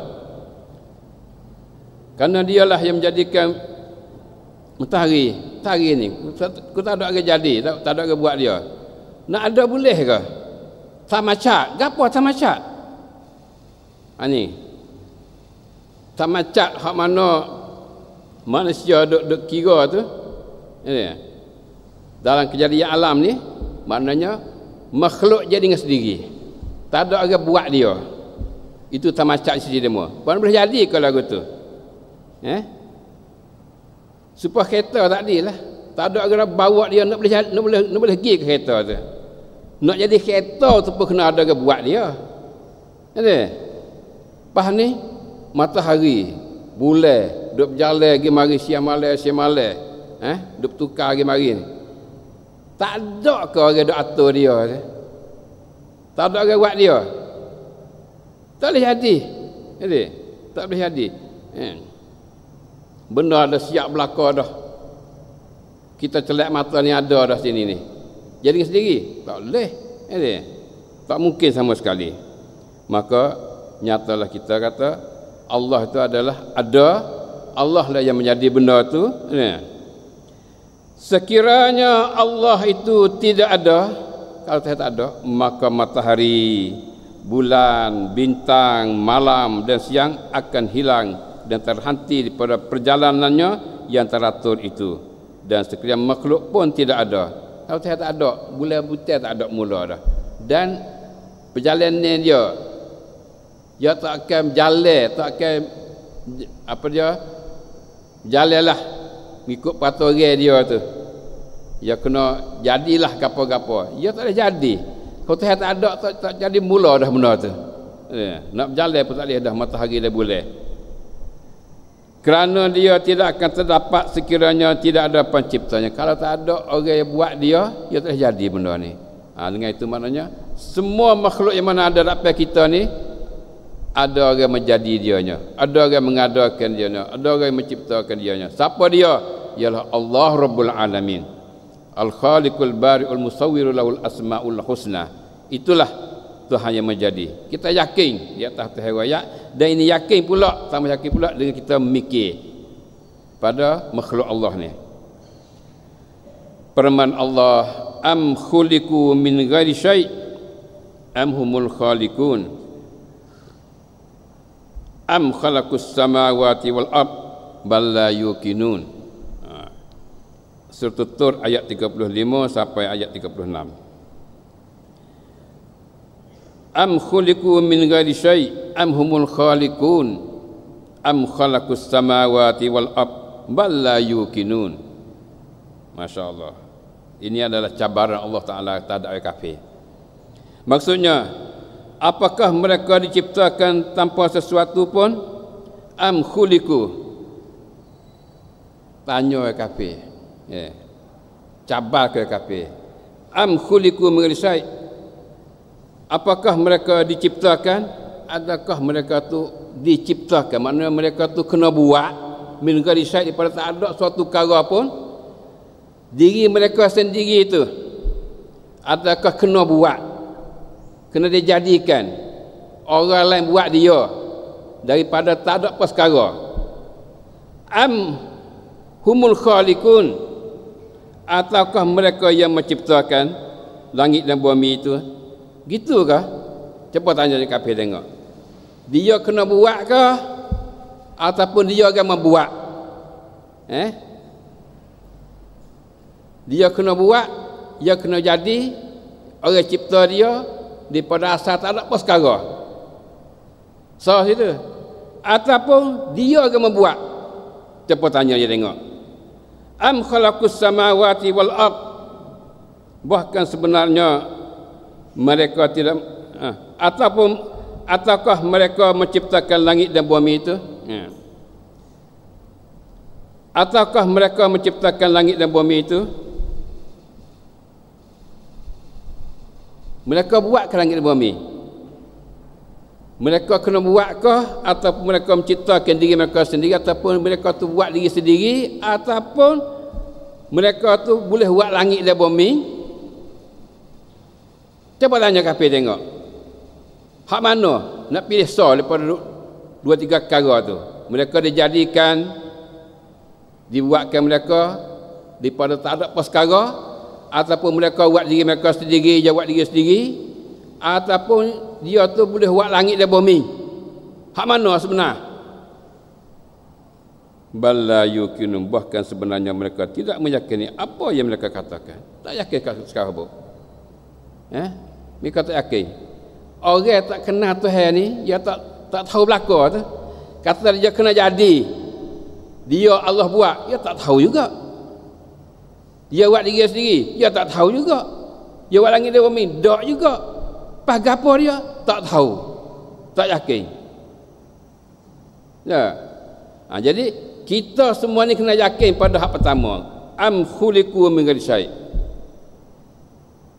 Karena dialah yang menjadikan matahari ni. Ku tak ada orang jadi, tak ada orang buat dia. Nak ada boleh ke? Tamacat. Gapo tamacat? Ni. Tamacat hak mana manusia duk kira tu. Dalam kejadian alam ni, maknanya makhluk jadi dengan sendiri. Tak ada orang buat dia. Itu tamacat sisi demo. Bukan boleh jadi kalau lagu tu. Supaya kereta tak adilah. Tak ada orang bawa dia nak boleh pergi ke kereta tu. Nak jadi kereta tu pun kena ada orang buat dia. Lepas ni matahari, bulan duk berjalan pergi mari siang malam. Duk tukar pergi mari ni. Tak ada ke orang duk atur dia? Tak ada orang buat dia. Tak boleh jadi. Tak boleh jadi. Benda ada siap belaka dah. Kita celak mata ni ada dah sini ni. Jadi sendiri? Tak boleh. Tak mungkin sama sekali. Maka nyatalah kita kata Allah itu adalah ada. Allah lah yang menjadi benda tu. Sekiranya Allah itu tidak ada, kalau tak ada, maka matahari, bulan, bintang, malam dan siang akan hilang dan terhenti pada perjalanannya yang teratur itu. Dan sekalian makhluk pun tidak ada. Kalau tak ada, bulan butai tak ada mula dah. Dan perjalanan dia tak akan berjalan, tak akan jalan lah mengikut peraturan dia tu. Ya kena jadilah gapo-gapo. Ya tak boleh jadi. Kalau Tuhan tak ada, tak jadi mula dah benda tu. Nak berjalan pun tak boleh dah, matahari dah boleh. Kerana dia tidak akan terdapat sekiranya tidak ada penciptanya. Kalau tak ada orang yang buat dia, dia tak boleh jadi benda ni. Dengan itu maknanya semua makhluk yang mana ada dalam kita ni, ada orang menjadi dianya, ada orang mengadakan dianya, ada orang yang menciptakan dianya. Siapa dia? Ialah Allah Rabbul Alamin, Al-Khaliqul Bari'ul Musawwiru lahul Asma'ul Husna. Itulah Tuhan yang menjadi. Kita yakin di atas Tuhan raya, dan ini yakin pula, tambah yakin pula dengan kita memikir pada makhluk Allah ni. Firman Allah, am khuliqu min ghairi syai' am humul khaliqun am khalaqus samawati wal ard bal la yuqinun. Surah Tur ayat 35 sampai ayat 36. Am khuliqu min ghairi syai' am humul khaliqun am khalaqus samawati wal ard bal la yuqinun. Masya-Allah. Ini adalah cabaran Allah Ta'ala terhadap orang kafir. Maksudnya, apakah mereka diciptakan tanpa sesuatu pun? Am khuliqu. Tanya orang kafir. Cabar ke orang kafir. Am khuliqu min ghairi syai'. Apakah mereka diciptakan? Adakah mereka tu diciptakan? Maknanya mereka tu kena buat min ghairi syai' daripada tak ada suatu perkara pun. Diri mereka sendiri itu adakah kena buat, kena dijadikan, orang lain buat dia daripada tak ada perkara? Am humul khaliqun, ataukah mereka yang menciptakan langit dan bumi itu? Gitukah? Cepat tanya dia kafir tengok. Dia kena buat ke ataupun dia akan membuat? Dia kena buat, dia kena jadi, orang cipta dia daripada asal tak ada apa sekarang. Salah situ. Ataupun dia akan membuat. Cepat tanya dia tengok. Am khalaqus samawati wal ard. Bahkan sebenarnya mereka tidak ataukah mereka menciptakan langit dan bumi itu? Ataukah mereka menciptakan langit dan bumi itu? Mereka buat ke langit dan bumi? Mereka kena buat ke ataupun mereka menciptakan diri mereka sendiri, ataupun mereka tu buat diri sendiri, ataupun mereka tu boleh buat langit dan bumi? Cuba tanya kafir tengok. Hak mana nak pilih so daripada dua tiga perkara tu? Mereka dijadikan, dibuatkan mereka daripada tak ada perkara, ataupun mereka buat diri mereka sendiri, dia buat diri sendiri, ataupun dia tu boleh buat langit dan bumi. Hak mana sebenar? Bala yuqinun, bahkan sebenarnya mereka tidak meyakini apa yang mereka katakan. Tak yakin sekarang apa? Mereka tak yakin. Orang tak kenal Tuhan ni, dia tak tahu belaka tu. Kata dia kena jadi, dia Allah buat, dia tak tahu juga. Dia buat diri sendiri, dia tak tahu juga. Dia buat langit dan bumi, tak juga. Pas gapo dia tak tahu, tak yakin. Jadi kita semua ni kena yakin pada hak pertama. Am khuliqu min ghairi syai'.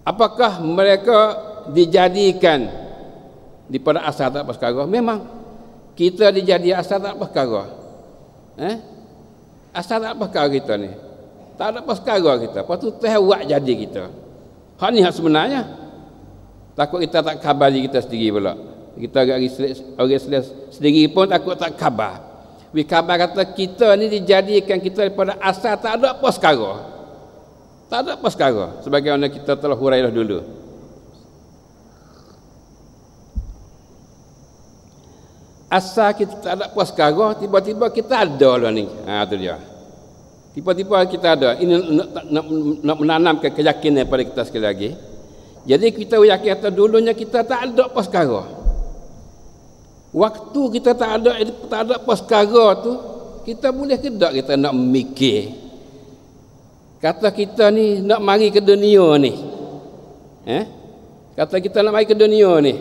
Apakah mereka dijadikan daripada asal tak perkara? Memang kita dijadi asal tak perkara. Asal tak perkara kita ni. Tak ada perkara kita. Lepas tu Tuhan buat jadi kita. Hak ni hak sebenarnya. Takut kita tak khabar diri kita sendiri pula. Kita orang sendiri pun takut tak khabar. We khabar kata kita ni dijadikan kita daripada asal tak ada perkara. Tak ada perkara. Sebagaimana kita telah hurailah dulu. Asal kita tak ada perkara, tiba-tiba kita ada lah ni. Tu dia. Tiba-tiba kita ada. Ini nak menanamkan keyakinan pada kita sekali lagi. Jadi kita yakin kata dulunya kita tak ada perkara. Waktu kita tak ada perkara tu, kita boleh ke tak kita nak mikir? Kata kita ni nak mari ke dunia ni. Kata kita nak mari ke dunia ni.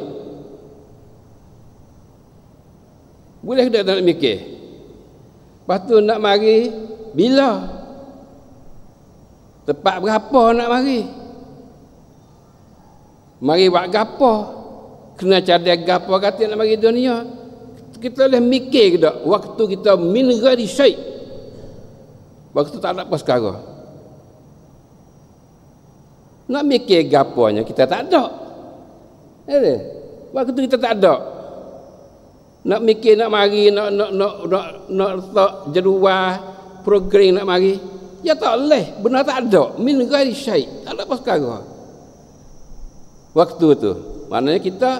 Boleh ke tak nak mikir? Lepas tu nak mari bila? Tepat berapa nak mari? Mari buat gapo? Kena cadai gapo kata nak mari dunia? Kita boleh mikir ke tak? Waktu kita min ghairi syai'. Waktu tak ada apa sekarang. Nak mikir gaponya kita tak ada. Waktu kita tak ada. Nak mikir nak mari nak letak jadual program nak mari. Ya tak boleh, benar tak ada. Min ghairi syai'. Tak ada apa sekarang. Waktu tu. Maknanya kita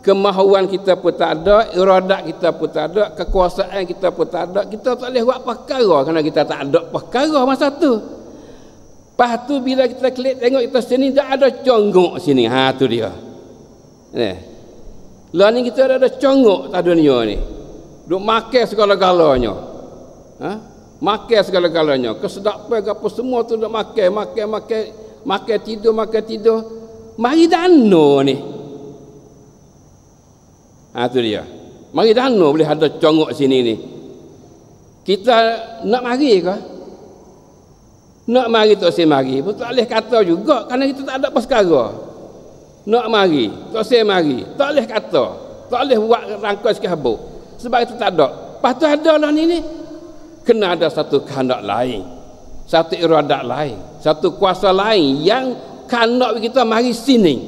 kemahuan kita pun tak ada, iradat kita pun tak ada, kekuasaan kita pun tak ada. Kita tak boleh buat perkara kerana kita tak ada perkara masa tu. Lepas tu bila kita klik tengok kita sini tak ada congok sini. Tu dia. Lah ni kita ada congok tak dunia ni. Duk makan segala-galanya. Makan segala-galanya. Kesedapan apa semua tu duk makan tidur. Mari dano ni. Tu dia. Mari dano boleh ada congok sini ni. Kita nak mari ke? Nak mari tak saya mari. Betul boleh kata juga kerana kita tak ada apa sekarang. Nak mari, tak saya mari. Tak boleh kata. Tak boleh buat rangkau sikit habuk. Sebab itu tak ada. Lepas tu ada lah ni. Kena ada satu kehendak lain. Satu iradat lain. Satu kuasa lain yang kehendak kita mari sini.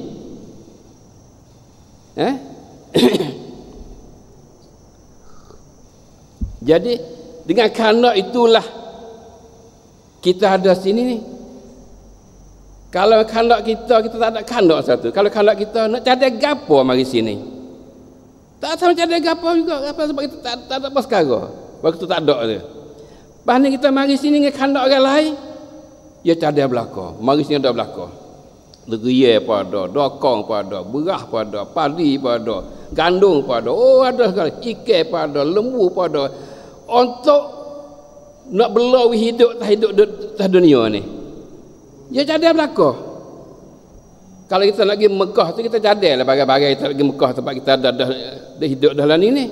Jadi dengan kehendak itulah kita ada sini ni. Kalau kehendak kita tak ada kehendak satu. Kalau kehendak kita nak cadai gapo mari sini. Tak sama cadai gapo juga. Sebab kita tak ada apa sekarang. Waktu tak ada tu. Lepas ni kita mari sini dengan kehendak orang lain. Ya cadai belaka. Mari sini ada belaka. Leria pun ada, dokong pun ada, berah pun ada, padi pun ada, gandum pun ada. Ada segala. Ikan pun ada, lembu pun ada. Untuk nak berlawi hidup tak dunia ni. Ya cadai belaka. Kalau kita nak pergi Mekah tu kita cadai lah bagai-bagai kita pergi Mekah tempat kita dah hidup dalam ni.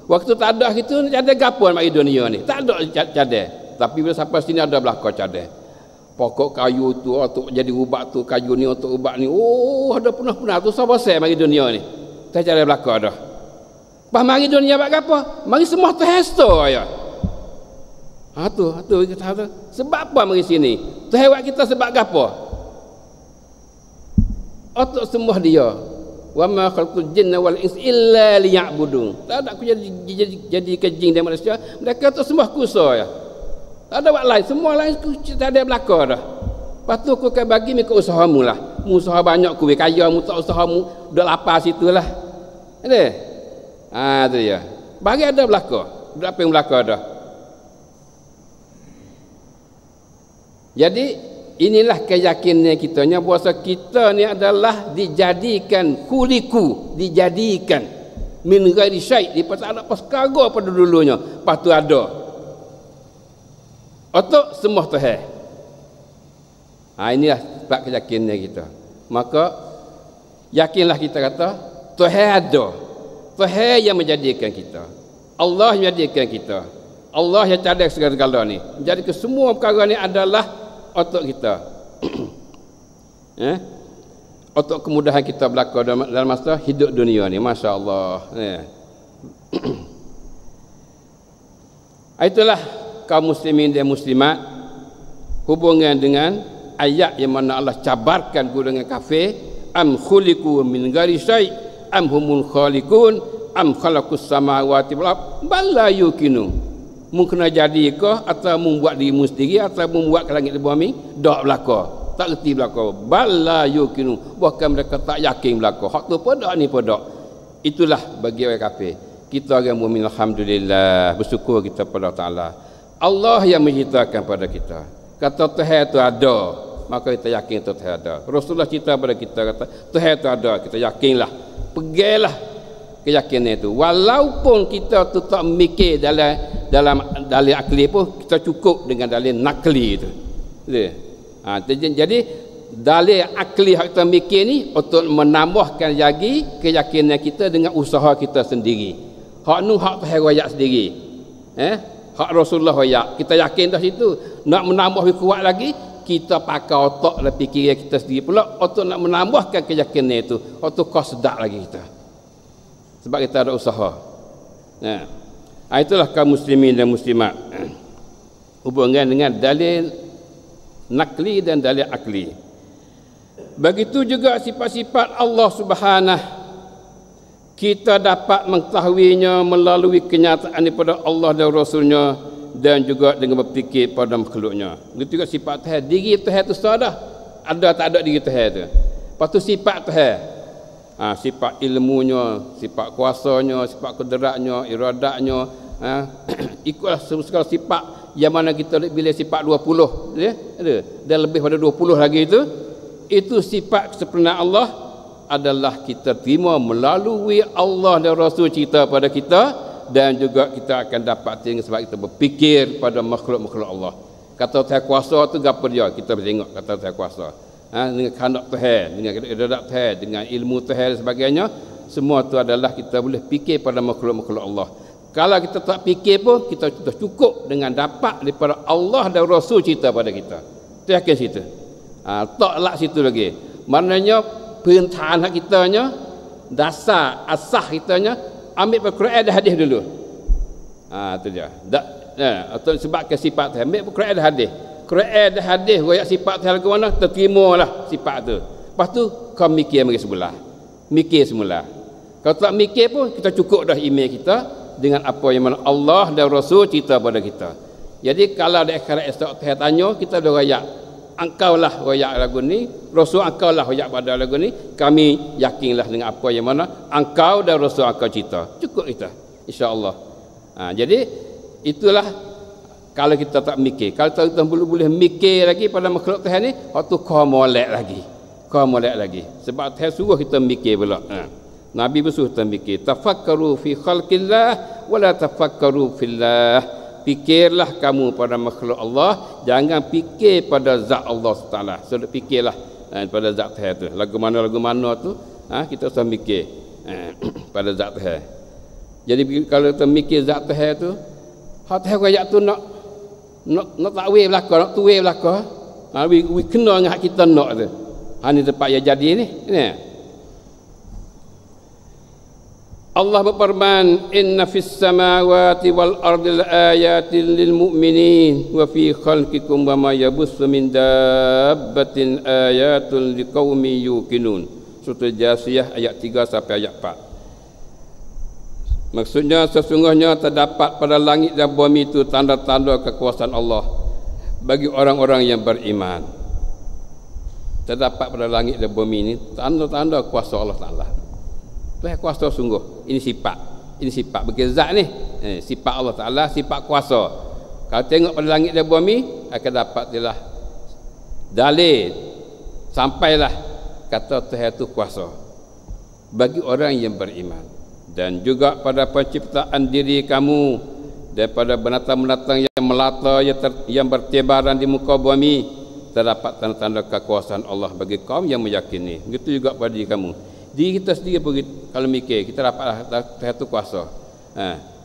Waktu tak ada gitu cadai gapo nak pergi dunia ni. Tak ada cadai. Tapi bila sampai sini ada belaka cadai. Pokok kayu tu untuk jadi ubat tu, kayu ni untuk ubat ni. Ada punah-punah tu sabar saya mari dunia ni. Tak cadai belaka dah. Pas mari dunia buat apa? Mari semua terhesta ya. Tu kita sebab apa mari sini? Tuhan buat kita sebab apa? Untuk semua dia. Wa ma khalaqul jinna wal insa illa liya'budun. Tak ada aku jadi kejing dan manusia. Mereka tu semua kuasa ya. Tak ada buat lain. Semua lain tak ada belaka dah. Lepas tu aku akan bagi mereka usahamu lah. Mu usaha banyak kuih kaya mu tak usahamu dah lapar situlah. Ada? Tu dia. Bagi ada belaka. Apa yang belaka dah. Jadi inilah keyakinan kitanya bahawa kita ni adalah dijadikan kuliku, dijadikan min ghairi syai', daripada tak ada apa sekarang pada dulunya. Lepas tu ada untuk semua Tuhan. Inilah sebab keyakinan kita. Maka yakinlah kita kata Tuhan ada. Tuhan yang menjadikan kita. Allah yang menjadikan kita. Allah yang cadai segala-gala ni. Jadi semua perkara ni adalah untuk kita. Untuk kemudahan kita berlaku dalam masa hidup dunia ni. Masya Allah. Itulah kaum muslimin dan muslimat hubungan dengan ayat yang mana Allah cabarkan golongan kafir. Am khuliqu min ghairi syai' am humul khaliqun am khalaqus samawati wal ardh bal la yuqinu. Mungkin jadi ke atau membuat dirimu sendiri atau membuat ke langit dan bumi dak belaka. Tak reti belaka. Bal la yuqinu. Bahkan mereka tak yakin belaka. Hak tu pun dak ni pun dak. Itulah bagi orang kafir. Kita orang mukmin alhamdulillah bersyukur kita pada Taala. Allah yang menciptakan pada kita. Kata Tuhan itu ada, maka kita yakin itu Tuhan ada. Rasulullah cerita pada kita kata Tuhan itu ada, kita yakinlah. Pegilah keyakinan itu. Walaupun kita tu tak mikir dalam dalil akli pun, kita cukup dengan dalil nakli itu. Jadi dalil akli hak kita mikir ni untuk menambahkan lagi keyakinan kita dengan usaha kita sendiri. Hak nu hak Tuhan royak sendiri. Hak Rasulullah royak. Kita yakin dah situ. Nak menambah lebih kuat lagi, kita pakai otak dan fikiran kita sendiri pula untuk nak menambahkan keyakinan itu. Untuk kau sedap lagi kita. Sebab kita ada usaha. Itulah kaum muslimin dan muslimat. Hubungan dengan dalil nakli dan dalil akli. Begitu juga sifat-sifat Allah Subhanahu, kita dapat mengetahuinya melalui kenyataan daripada Allah dan Rasulnya, dan juga dengan berfikir pada makhluknya. Begitu juga sifat Tuhan. Diri Tuhan itu sudah ada tak ada diri Tuhan itu. Lepas tu sifat Tuhan, sifat ilmunya, sifat kuasanya, sifat kudratnya, iradatnya, ikutlah segala sifat yang mana kita bila sifat 20 ada dan lebih pada 20 lagi itu sifat kesempurnaan Allah adalah kita terima melalui Allah dan Rasul cerita pada kita, dan juga kita akan dapat tengok sebab kita berfikir pada makhluk-makhluk Allah. Kata Tuhan kuasa tu gapo dia, kita tengok kata Tuhan kuasa. Dengan kehendak Tuhan, dengan iradat Tuhan, dengan ilmu Tuhan dan sebagainya, semua tu adalah kita boleh fikir pada makhluk-makhluk Allah. Kalau kita tak fikir pun, kita sudah cukup dengan dapat daripada Allah dan Rasul cerita pada kita. Tu yakin situ. Taklah situ lagi. Maknanya perintahan kitanya, dasar asah kitanya, ambil Al-Quran dan hadis dulu. Itu dia. Atau sebabkan sifat Tuhan, ambil Al-Quran dan hadis. Quran dan hadis royak sifat Tuhan ke mana, terterimalah sifat tu. Lepas tu kau mikir mari sebelah. Mikir semula. Kalau tak mikir pun, kita cukup dah iman kita dengan apa yang mana Allah dan Rasul cerita pada kita. Jadi kalau ada akhirat esok Tuhan tanya, kita dah royak, engkau lah royak lagu ni, Rasul engkau lah royak pada lagu ni, kami yakinlah dengan apa yang mana engkau dan Rasul engkau cerita. Cukup kita, insya-Allah. Jadi itulah kalau kita tak mikir. Kalau kita boleh mikir lagi pada makhluk Tuhan ni, waktu kau molek lagi. Kau molek lagi. Sebab Tuhan suruh kita mikir pula. Nabi bersuruh kita mikir. Tafakkaru fi khalqillah wa la tafakkaru fillah. Fikirlah kamu pada makhluk Allah, jangan fikir pada zat Allah Taala. Sudah fikirlah pada zat Tuhan tu. Lagu mana tu, kita usah mikir pada zat Tuhan. Jadi kalau kita mikir zat Tuhan tu, hak Tuhan royak tu nak takwil belaka, nak tuwil belaka. We kena dengan hak kita nak tu. Ni tempat yang jadi ni. Allah berfirman, inna fis samawati wal ardi ayatin lil mu'minin wa fi khalqikum wa ma yabussu min dabbatin ayatun liqaumin yuqinun. Surah Jasiyah ayat 3 sampai ayat 4. Maksudnya sesungguhnya terdapat pada langit dan bumi itu tanda-tanda kekuasaan Allah bagi orang-orang yang beriman. Terdapat pada langit dan bumi ini tanda-tanda kuasa Allah Taala. Tuhan kuasa sungguh. Ini sifat bagi zat ni. Sifat Allah Taala, sifat kuasa. Kalau tengok pada langit dan bumi, akan dapat jelas dalil sampailah kata Tuhan itu kuasa bagi orang yang beriman. Dan juga pada penciptaan diri kamu, daripada binatang-binatang yang melata yang bertebaran di muka bumi, terdapat tanda-tanda kekuasaan Allah bagi kaum yang meyakini. Begitu juga pada diri kamu. Diri kita sendiri pun kalau mikir, kita dapatlah Tuhan itu kuasa.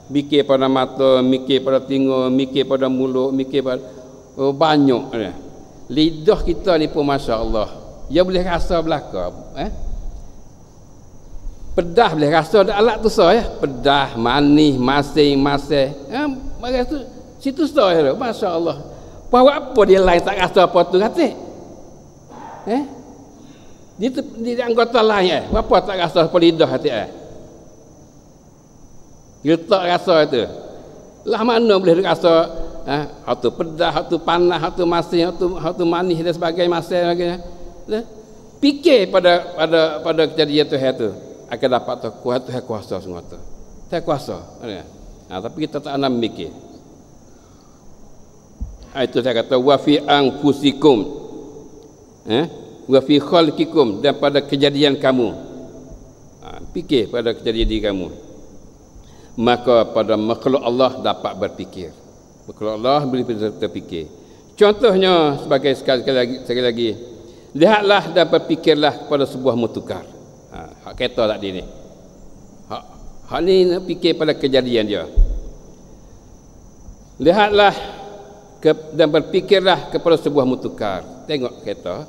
Mikir pada mata, mikir pada telinga, mikir pada mulut, mikir pada banyak. Lidah kita ni pun Masya Allah, dia boleh rasa belaka. Pedah boleh rasa, ada alat tu sah ya. Pedah, manis, masing-masing. Maka tu situ sah ya. Masya Allah. Bawa apa dia lain tak rasa apa tu kata? Di anggota lain apa tak rasa apa lidah hati dia tak rasa itu lah, mana boleh rasa hak tu pedas, hak tu panas, hak tu masin, hak tu manis dan sebagainya, masin sebagainya. Fikir pada kejadian Tuhan tu akan dapat Tuhan kuasa semua tu. Tuhan kuasa. Tapi kita tak nak mikir. Itu saya kata wa fi anfusikum. Wa fi khalqikum, dan pada kejadian kamu. Fikir pada kejadian diri kamu. Maka pada makhluk Allah dapat berfikir. Makhluk Allah boleh terfikir. Contohnya sebagai sekali lagi, lihatlah dan berfikirlah kepada sebuah mutukar. Hak kereta tadi ni. Hak ni fikir pada kejadian dia. Lihatlah dan berfikirlah kepada sebuah mutukar. Tengok kereta,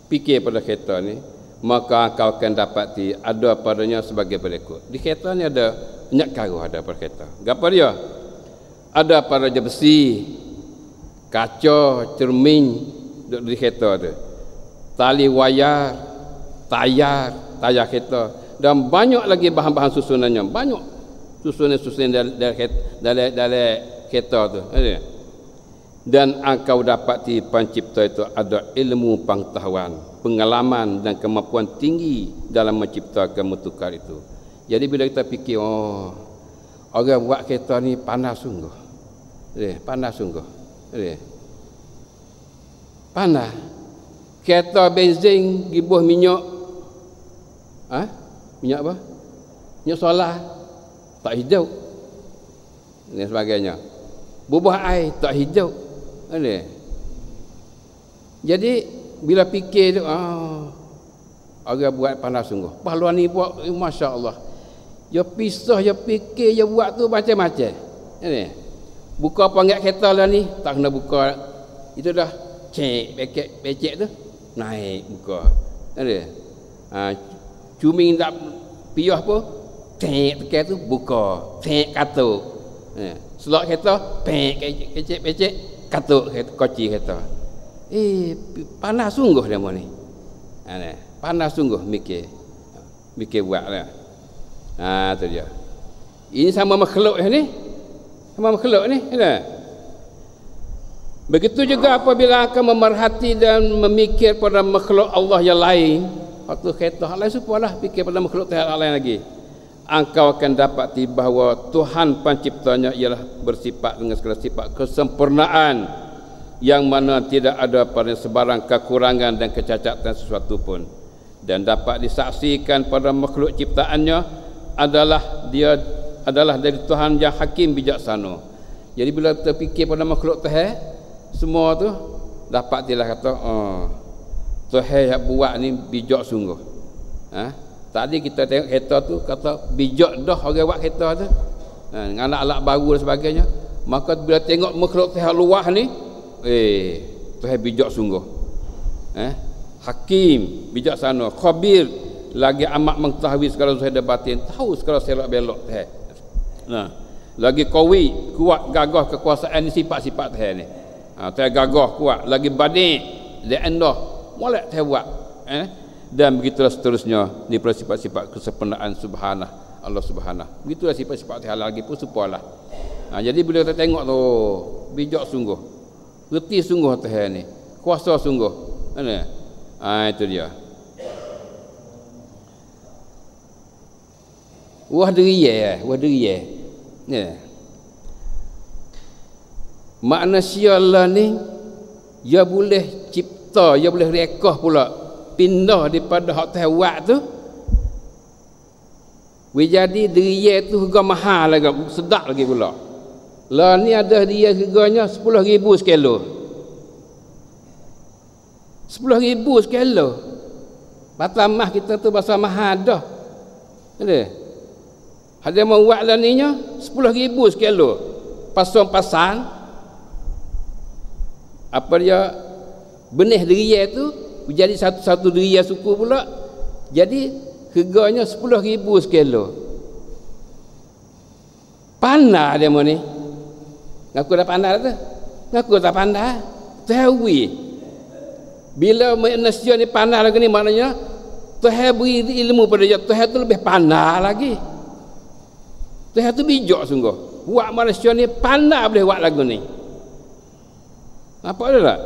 fikir pada kereta ni, maka kau akan dapati ada padanya sebagai berikut. Di kereta ni ada banyak karus ada pada kereta. Apa dia? Ada pada besi, kaca, cermin di kereta tu. Tali wayar, tayar kereta, dan banyak lagi bahan-bahan susunannya. Banyak susunan dalam kereta tu. Dan engkau dapati pencipta itu ada ilmu pengetahuan, pengalaman dan kemampuan tinggi dalam menciptakan mutukar itu. Jadi bila kita fikir, orang buat kereta ni panas sungguh. Panas sungguh. Panas. Kereta benzin gibuh minyak. Minyak apa? Minyak solar. Tak hidup. Dan sebagainya. Bubuh air tak hidup. Jadi bila fikir tu, orang buat panas sungguh. Pahlawan ni buat, Masya Allah. Dia pisah, dia fikir, dia buat tu macam-macam. Buka panggil kereta lah ni, tak kena buka. Itu dah cek, becek tu, naik buka. Cuming tak piyah pun, cek tekan tu, buka. Cek katuk. Selok kereta, becek, katuk koci kereta. Panas sungguh dia ni. Panas sungguh mikir buat lah. Tu dia. Ini sama makhluk ni. Sama makhluk ni. Begitu juga apabila akan memerhati dan memikir pada makhluk Allah yang lain. Waktu kereta hal lain supalah fikir pada makhluk Tuhan lain lagi. Engkau akan dapati bahawa Tuhan penciptanya ialah bersifat dengan segala sifat kesempurnaan, yang mana tidak ada pada sebarang kekurangan dan kecacatan sesuatu pun, dan dapat disaksikan pada makhluk ciptaannya adalah dari Tuhan yang hakim bijaksana. Jadi bila kita fikir pada makhluk Tuhan semua tu, dapat dia kata Tuhan yang buat ni bijak sungguh. Tadi kita tengok kereta tu, kata bijak dah orang buat kereta tu, anak-anak baru dan sebagainya. Maka bila tengok makhluk Tuhan luah ni, Tuhan bijak sungguh. Hakim, bijaksana, khabir, lagi amat mengetahui segala zahir dan batin, tahu segala selok belok Tuhan. Lagi qawi, kuat, gagah kekuasaan ni sifat-sifat Tuhan ni. Tuhan gagah, kuat, lagi badi', li'andah, molek Tuhan buat. Dan begitulah seterusnya ni sifat-sifat kesempurnaan subhanah Allah subhanah. Begitulah sifat-sifat Tuhan lagi pun serupalah. Jadi bila kita tengok tu, bijak sungguh, reti sungguh Tuhan ni, kuasa sungguh. Itu dia. Wah deriye. Manusia lah ni, dia boleh cipta, dia boleh rekah pula, pindah daripada hak Tuhan buat tu. Jadi deriye tu harga mahal lagi, sedap lagi pula. Lah ni ada dia harganya 10,000 sekilo. 10,000 sekilo. Batamah kita tu bahasa mahal dah. Ada mau buat lah ni nya 10,000 sekilo. Pasang-pasang apa dia benih deriye tu jadi satu deriye suku pula. Jadi harganya 10,000 sekilo. Pandai dia ni. Ngaku dah pandai tu. Ngaku tak pandai. Tahu. Bila manusia ni pandai lagi ni, maknanya Tuhan beri ilmu pada dia. Tuhan tu lebih pandai lagi. Tuhan tu bijak sungguh. Buat manusia ni pandai boleh buat lagu ni. Apa ada tak?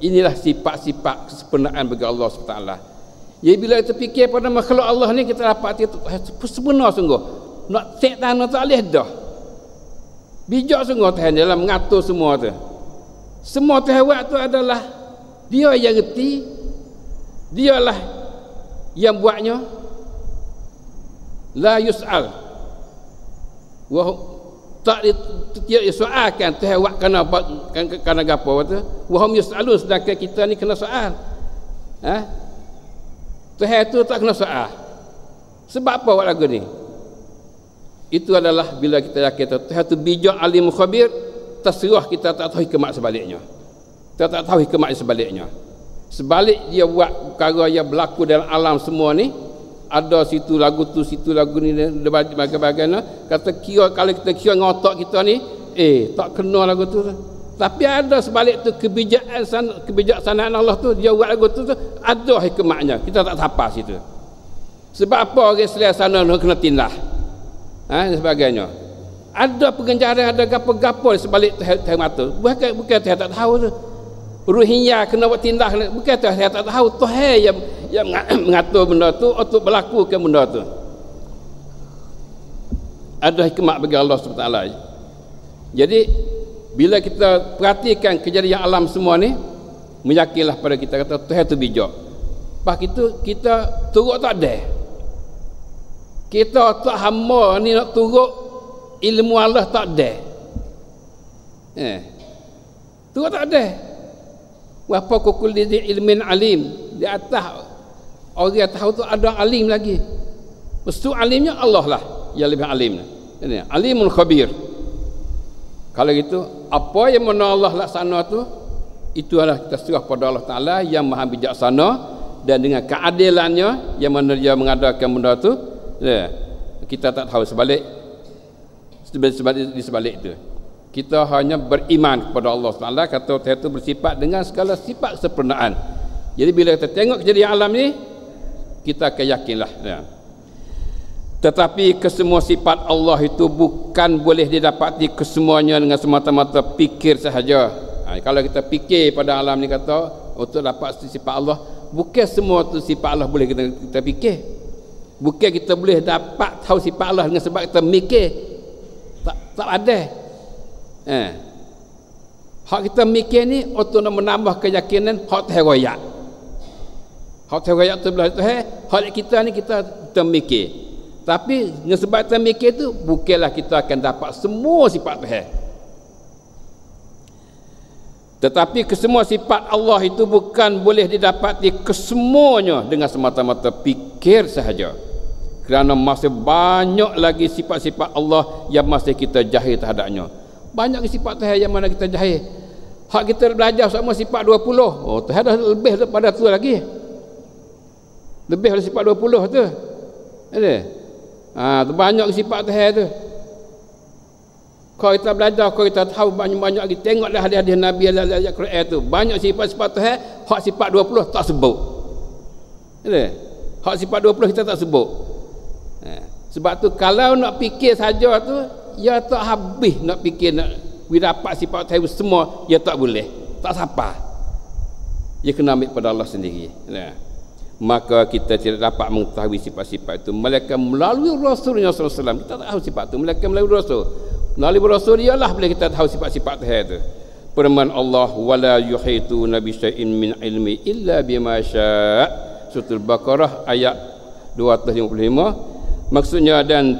Inilah sifat-sifat kesempurnaan bagi Allah SWT. Jadi bila kita fikir pada makhluk Allah ni, kita dapat itu sebenar sungguh. Nak cek tanah tak boleh dah. Bijak sungguh Tuhan dalam mengatur semua tu. Semua Tuhan buat tu adalah dia yang reti, dialah yang buatnya. La yus'al, tidak soalkan Tuhan buat kerana gapo tu. Wahum yusalun, sedangkan kita ni kena soal. Tuhan tu tak kena soal. Sebab apa buat lagu ni? Itu adalah bila kita yakin Tuhan tu bijak, alim, khabir, terserah kita tak tahu hikmat sebaliknya. Kita tak tahu hikmat sebaliknya. Sebalik dia buat perkara yang berlaku dalam alam semua ni, ada situ lagu ni bagaimana, kata kira kalau kita kira dengan otak kita ni, tak kena lagu tu. Tapi ada sebalik tu kebijaksanaan Allah tu, dia buat lagu tu ada hikmatnya. Kita tak tapas situ. Sebab apa orang Islam sana kena tindah, dan sebagainya. Ada pengejaran, ada gapo-gapo sebalik Tuhan mata. Bukan Tuhan tak tahu tu. Ruhiyah kena buat tindah, bukan Tuhan tak tahu. Tuhan yang mengatur benda tu untuk berlaku ke benda tu. Ada hikmat bagi Allah SWT. Jadi bila kita perhatikan kejadian alam semua ni, meyakinlah pada kita kata Tuhan tu bijak. Lepas itu kita turut tak ada. Kita tak hamba ni nak turut ilmu Allah tak ada. Turut tak ada. Wapa kukul di ilmin alim. Di atas orang tahu tu ada alim lagi. Mesti alimnya Allah lah yang lebih alim. Ini alimul khabir. Kalau gitu, apa yang mana Allah laksana tu, itu adalah kita serah pada Allah Ta'ala yang maha bijaksana, dan dengan keadilannya yang mana dia mengadakan benda tu, kita tak tahu di sebalik itu. Kita hanya beriman kepada Allah Ta'ala, kata Tuhan itu bersifat dengan segala sifat kesempurnaan. Jadi bila kita tengok kejadian alam ni, kita akan yakinlah. Tetapi kesemua sifat Allah itu bukan boleh didapati kesemuanya dengan semata-mata fikir sahaja. Kalau kita fikir pada alam ni, kata untuk dapat sifat Allah, bukan semua tu sifat Allah boleh kita fikir. Bukan kita boleh dapat tahu sifat Allah dengan sebab kita mikir. Tak ada. Hak kita mikir ni untuk nak menambah keyakinan hak terroyak. Hak terroyak tu belah Tuhan, hak kita ni kita mikir. Tapi dengan sebab kita mikir tu, bukanlah kita akan dapat semua sifat Tuhan. Tetapi kesemua sifat Allah itu bukan boleh didapati kesemuanya dengan semata-mata fikir sahaja. Kerana masih banyak lagi sifat-sifat Allah yang masih kita jahil terhadapnya. Banyak sifat Tuhan yang mana kita jahil. Hak kita belajar sama sifat 20. Tuhan dah lebih daripada tu lagi. Lebih dari sifat 20 tu. Ada. Banyak sifat Tuhan tu. Kalau kita belajar, kalau kita tahu banyak-banyak lagi, tengoklah hadis-hadis Nabi ayat Quran tu. Banyak sifat-sifat Tuhan, hak sifat 20 tak sebut. Ada. Hak sifat 20 kita tak sebut. Sebab tu kalau nak fikir saja tu, ya tak habis nak fikir nak dapat sifat Tuhan semua, ya tak boleh. Tak sampai. Dia kena ambil pada Allah sendiri. Maka kita tidak dapat mengetahui sifat-sifat itu melainkan melalui Rasulnya SAW. Kita tak tahu sifat itu melainkan melalui Rasul. Melalui Rasul dialah boleh kita tahu sifat-sifat Tuhan itu. Firman Allah, wala yuhituna bi syai'in min ilmi illa bima syaa'. Surah Al-Baqarah ayat 255. Maksudnya dan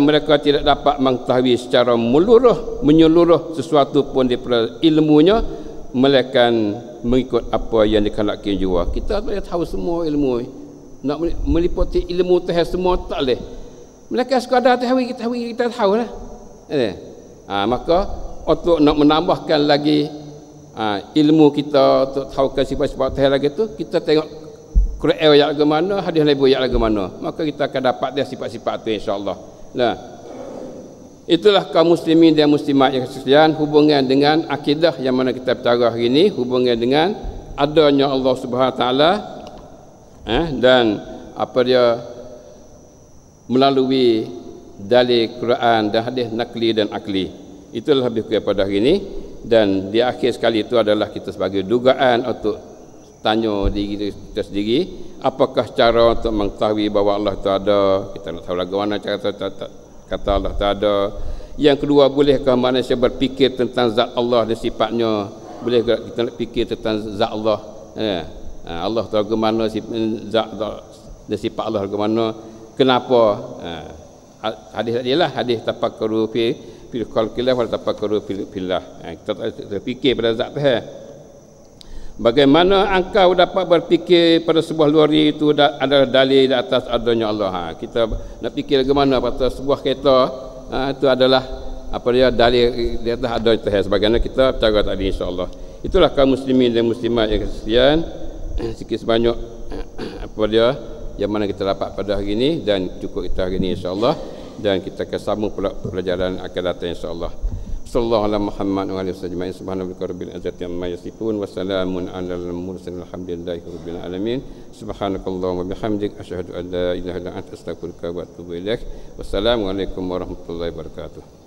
mereka tidak dapat mengetahui secara menyeluruh sesuatu pun daripada ilmunya melainkan mengikut apa yang dikehendaki jua. Kita tak boleh tahu semua ilmu. Nak meliputi ilmu Tuhan semua tak boleh. Melainkan sekadar kita tahu lah. Maka untuk nak menambahkan lagi ilmu kita untuk tahukan sifat-sifat Tuhan lagi tu, kita tengok Quran ayat lagu mana, hadis Nabi ayat lagu mana, maka kita akan dapat dia sifat-sifat tu insya-Allah. Itulah kaum muslimin dan muslimat yang sekalian, hubungan dengan akidah yang mana kita bicara hari ini, hubungan dengan adanya Allah Subhanahu Wa Taala dan apa dia melalui dalil Quran dan hadis nakli dan akli. Itulah lebih kurang pada hari ini, dan di akhir sekali itu adalah kita sebagai dugaan untuk tanya diri kita sendiri, apakah cara untuk mengetahui bahawa Allah itu ada. Kita nak tahu lagu mana cara kata Allah tak ada. Yang kedua, bolehkah manusia berfikir tentang zat Allah dan sifatnya? Boleh kita nak fikir tentang zat Allah? Allah tahu ke mana zat dan sifat Allah ke mana? Kenapa? Hadis tadi lah, hadis tafakkaru fi fil khalqillah wal tafakkaru fillah. Kita terfikir pada zat Tuhan. Bagaimana engkau dapat berfikir pada sebuah lori itu adalah dalil di atas adanya Allah. Kita nak fikir bagaimana pada sebuah kereta, itu adalah apa dia dalil di atas adanya Tuhan. Sebagaimana kita cara tadi insya-Allah. Itulah kaum muslimin dan muslimat yang kesian sikit sebanyak apa dia yang mana kita dapat pada hari ini dan cukup kita hari ini insya-Allah, dan kita akan sambung pula pelajaran akan datang insya-Allah. Sallallahu alaihi Muhammad wa alihi wasallam. Subhanallahi rabbil izzati amma yasifun wa salamun alal mursalin alhamdulillahi rabbil alamin. Subhanakallahumma wa bihamdik asyhadu an la ilaha illa anta astaghfiruka wa atubu ilaik. Wassalamu alaikum warahmatullahi wabarakatuh.